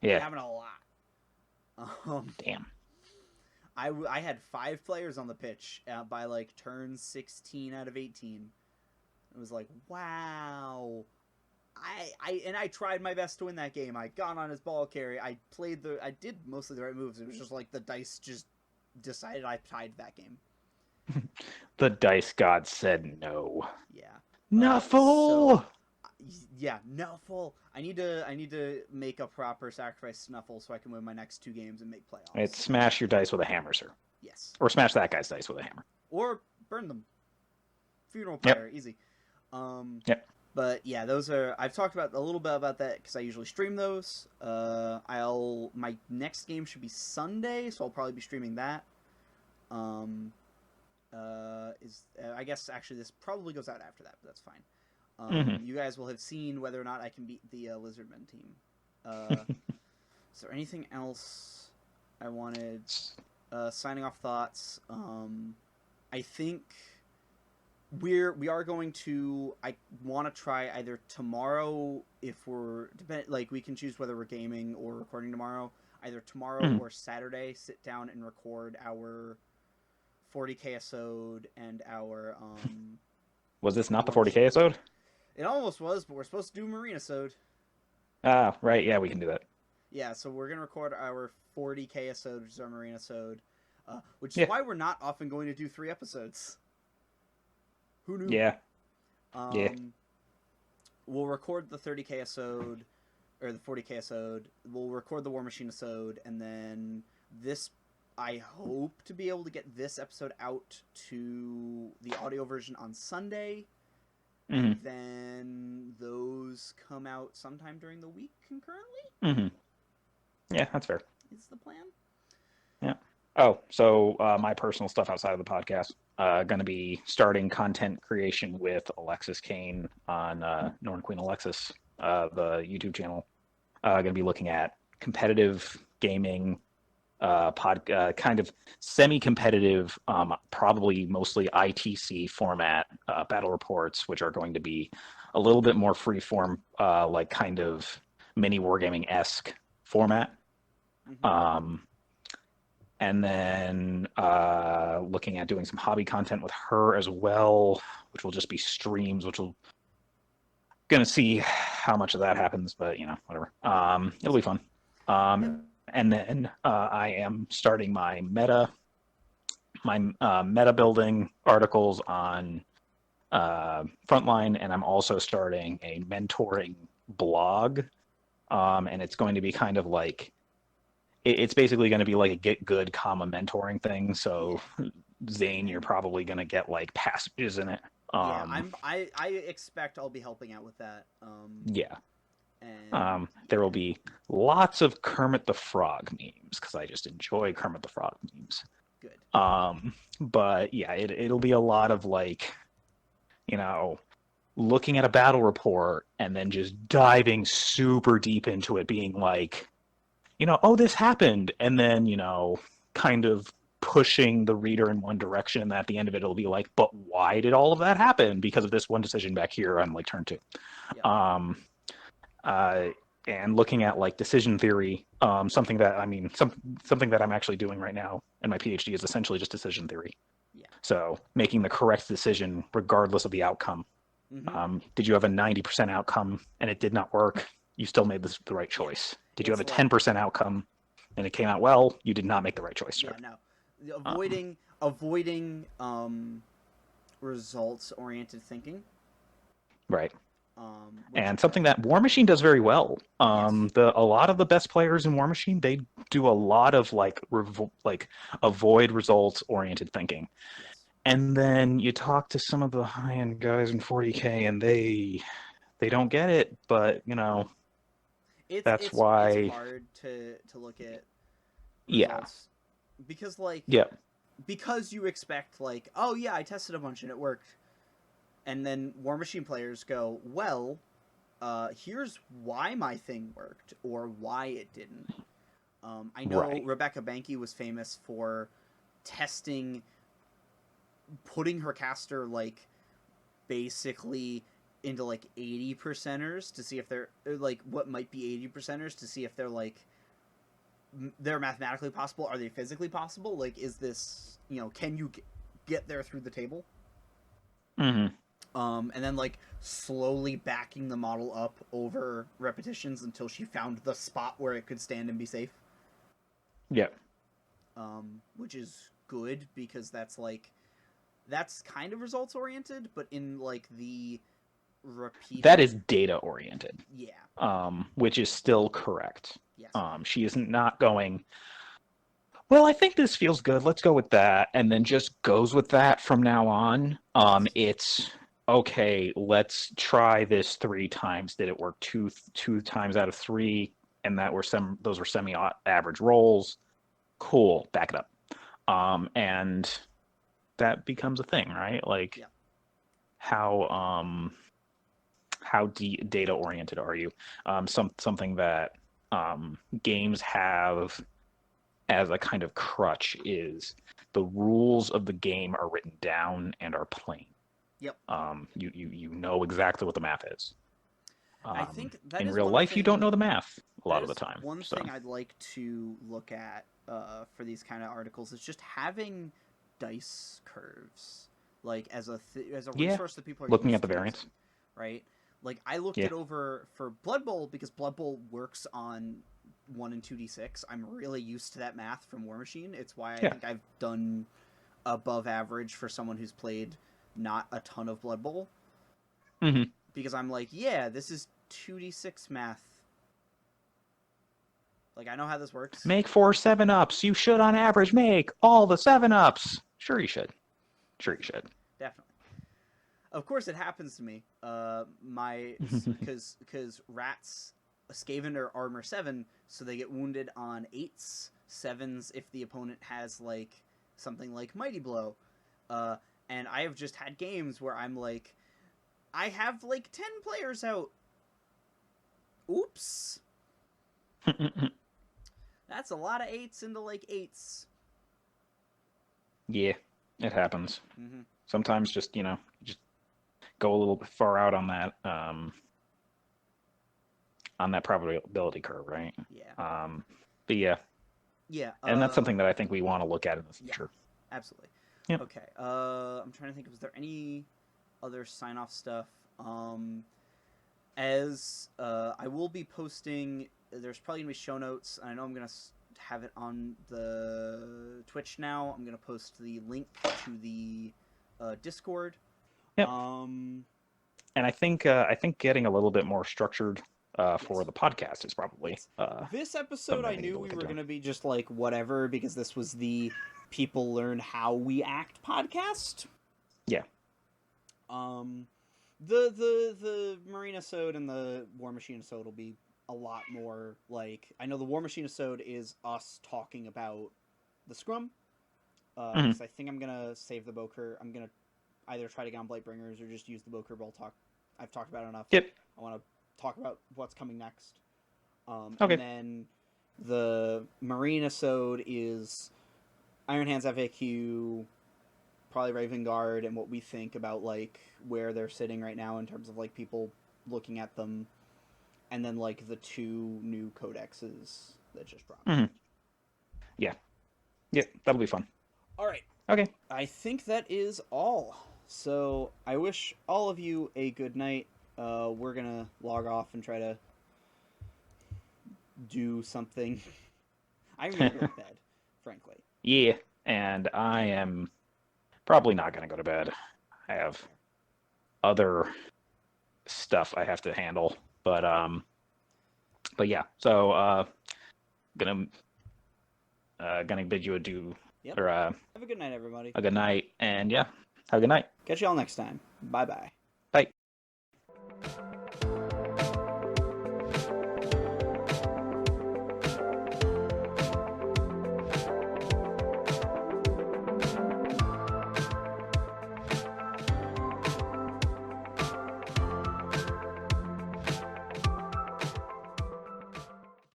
Speaker 2: Yeah.
Speaker 1: It happened a lot.
Speaker 2: Damn.
Speaker 1: I had 5 players on the pitch by like turn 16 out of 18. It was like, wow. I tried my best to win that game. I got on his ball carry. I did mostly the right moves. It was just like the dice just decided I tied that game.
Speaker 2: The dice god said no.
Speaker 1: Yeah.
Speaker 2: Nuffle.
Speaker 1: Yeah, Nuffle. I need to make a proper sacrifice Snuffle so I can win my next 2 games and make playoffs.
Speaker 2: It's smash your dice with a hammer, sir.
Speaker 1: Yes.
Speaker 2: Or smash that guy's dice with a hammer.
Speaker 1: Or burn them. Funeral pyre, easy.
Speaker 2: Yep.
Speaker 1: But yeah, those are. I've talked about a little bit about that because I usually stream those. My next game should be Sunday, so I'll probably be streaming that. I guess actually this probably goes out after that, but that's fine. You guys will have seen whether or not I can beat the Lizardmen team. Is there anything else I wanted? Signing off thoughts. I think we are going to. I want to try either tomorrow if we're like we can choose whether we're gaming or recording tomorrow. Either tomorrow or Saturday, sit down and record our 40k episode and our.
Speaker 2: Was this not the 40k episode?
Speaker 1: It almost was, but we're supposed to do Marina episode.
Speaker 2: Ah, right. Yeah, we can do that.
Speaker 1: Yeah, so we're gonna record our 40k episode, which is our Marina episode, which is why we're not often going to do 3 episodes. Who knew?
Speaker 2: Yeah.
Speaker 1: We'll record the 30k episode, or the 40k episode. We'll record the War Machine episode, and then this. I hope to be able to get this episode out to the audio version on Sunday. And then those come out sometime during the week concurrently.
Speaker 2: Yeah, that's fair.
Speaker 1: Is the plan?
Speaker 2: Yeah. Oh, so my personal stuff outside of the podcast. Going to be starting content creation with Alexis Kane on Norn Queen Alexis, the YouTube channel. Going to be looking at competitive gaming, kind of semi-competitive, probably mostly ITC format battle reports, which are going to be a little bit more free-form, like kind of mini Wargaming-esque format. And then looking at doing some hobby content with her as well, which will just be streams, which will gonna see how much of that happens, but you know, whatever. It'll be fun. And then I am starting my meta building articles on Frontline, and I'm also starting a mentoring blog, and it's going to be kind of like it's basically going to be like a get good, mentoring thing. So Zane, you're probably going to get like passages in it.
Speaker 1: I expect I'll be helping out with that.
Speaker 2: And there will be lots of Kermit the Frog memes because I just enjoy Kermit the Frog memes.
Speaker 1: Good.
Speaker 2: But yeah, it'll be a lot of like, you know, looking at a battle report and then just diving super deep into it, being like, you know, oh, this happened, and then, you know, kind of pushing the reader in one direction, and at the end of it, it'll be like, but why did all of that happen? Because of this one decision back here on like turn 2.
Speaker 1: Yep.
Speaker 2: and looking at like decision theory, something that something that I'm actually doing right now in my PhD is essentially just decision theory.
Speaker 1: Yeah.
Speaker 2: So making the correct decision regardless of the outcome.
Speaker 1: Mm-hmm.
Speaker 2: Did you have a 90% outcome and it did not work? You still made the right choice. Did you have a 10% outcome and it came out well? You did not make the right choice.
Speaker 1: Yeah, no. Avoiding results oriented thinking.
Speaker 2: Right. And
Speaker 1: Which,
Speaker 2: something that War Machine does very well.
Speaker 1: yes.
Speaker 2: A lot of the best players in War Machine, they do a lot of like avoid results oriented thinking.
Speaker 1: Yes.
Speaker 2: And then you talk to some of the high end guys in 40K, and they don't get it. But that's
Speaker 1: It's
Speaker 2: why.
Speaker 1: hard to look at
Speaker 2: Yeah.
Speaker 1: results because like
Speaker 2: Yeah.
Speaker 1: because you expect like, oh yeah, I tested a bunch and it worked, and then War Machine players go, well, here's why my thing worked or why it didn't. I know
Speaker 2: Right.
Speaker 1: Rebecca Banky was famous for testing, putting her caster like basically into like 80%ers to see if they're like what might be 80%ers to see if they're like they're mathematically possible. Are they physically possible? Like, is this, can you get there through the table?
Speaker 2: Mm-hmm.
Speaker 1: And then like slowly backing the model up over repetitions until she found the spot where it could stand and be safe.
Speaker 2: Yeah.
Speaker 1: Which is good because that's kind of results oriented, but in like the repeated.
Speaker 2: That is data oriented.
Speaker 1: Yeah.
Speaker 2: Which is still correct.
Speaker 1: Yes.
Speaker 2: She is not going, well, I think this feels good. Let's go with that. And then just goes with that from now on.
Speaker 1: Yes.
Speaker 2: It's okay. Let's try this 3 times. Did it work two times out of 3? And those were semi-average rolls. Cool. Back it up. And that becomes a thing, right? Like,
Speaker 1: yeah.
Speaker 2: how data oriented are you? Something that games have as a kind of crutch is the rules of the game are written down and are plain.
Speaker 1: Yep.
Speaker 2: You know exactly what the math is.
Speaker 1: I think that
Speaker 2: in
Speaker 1: is
Speaker 2: real life you don't know the math a lot of the time.
Speaker 1: One thing I'd like to look at for these kind of articles is just having dice curves, like as a resource that people are
Speaker 2: looking
Speaker 1: used
Speaker 2: at the
Speaker 1: to
Speaker 2: variance,
Speaker 1: using, right? Like I looked it over for Blood Bowl because Blood Bowl works on 1 and 2d6. I'm really used to that math from War Machine. It's why I think I've done above average for someone who's played not a ton of Blood Bowl.
Speaker 2: Mm-hmm.
Speaker 1: Because I'm like, yeah, this is 2d6 math. Like, I know how this works.
Speaker 2: Make 4 7-ups. You should, on average, make all the 7-ups. Sure you should. Sure you should.
Speaker 1: Definitely. Of course, it happens to me. Because rats, Skaven are armor 7, so they get wounded on 8s, 7s if the opponent has, like, something like Mighty Blow. And I have just had games where I'm like, I have, like, 10 players out. Oops. That's a lot of 8s into, like, 8s.
Speaker 2: Yeah, it happens.
Speaker 1: Mm-hmm.
Speaker 2: Sometimes just go a little bit far out on that probability curve, right?
Speaker 1: Yeah.
Speaker 2: But yeah.
Speaker 1: Yeah.
Speaker 2: And that's something that I think we want to look at in the future.
Speaker 1: Yeah, absolutely.
Speaker 2: Yep.
Speaker 1: Okay. I'm trying to think. Was there any other sign-off stuff? I will be posting. There's probably gonna be show notes. I know I'm gonna have it on the Twitch now. I'm gonna post the link to the Discord.
Speaker 2: Yep. And I think getting a little bit more structured for the podcast is probably
Speaker 1: this episode. I knew we were gonna be just like whatever because this was the People Learn How We Act podcast.
Speaker 2: Yeah.
Speaker 1: The Marine episode and the War Machine episode will be a lot more like, I know the War Machine episode is us talking about the scrum. Because I think I'm gonna save the Boker. I'm gonna either try to get on Blightbringers or just use the Boker Bowl talk. I've talked about it enough.
Speaker 2: Yep.
Speaker 1: I want to talk about what's coming next.
Speaker 2: Okay.
Speaker 1: And then the Marine episode is Iron Hands FAQ, probably Raven Guard, and what we think about like where they're sitting right now in terms of like people looking at them. and then like the 2 new codexes that just dropped.
Speaker 2: Mm-hmm. Yeah, that'll be fun.
Speaker 1: All right.
Speaker 2: Okay.
Speaker 1: I think that is all. So I wish all of you a good night. We're gonna log off and try to do something. I'm gonna go to bed, frankly.
Speaker 2: Yeah, and I am probably not gonna go to bed. I have other stuff I have to handle, but yeah. So gonna bid you adieu.
Speaker 1: Yep.
Speaker 2: Or
Speaker 1: have a good night, everybody.
Speaker 2: a good night, and yeah, have a good night.
Speaker 1: Catch y'all next time. Bye bye.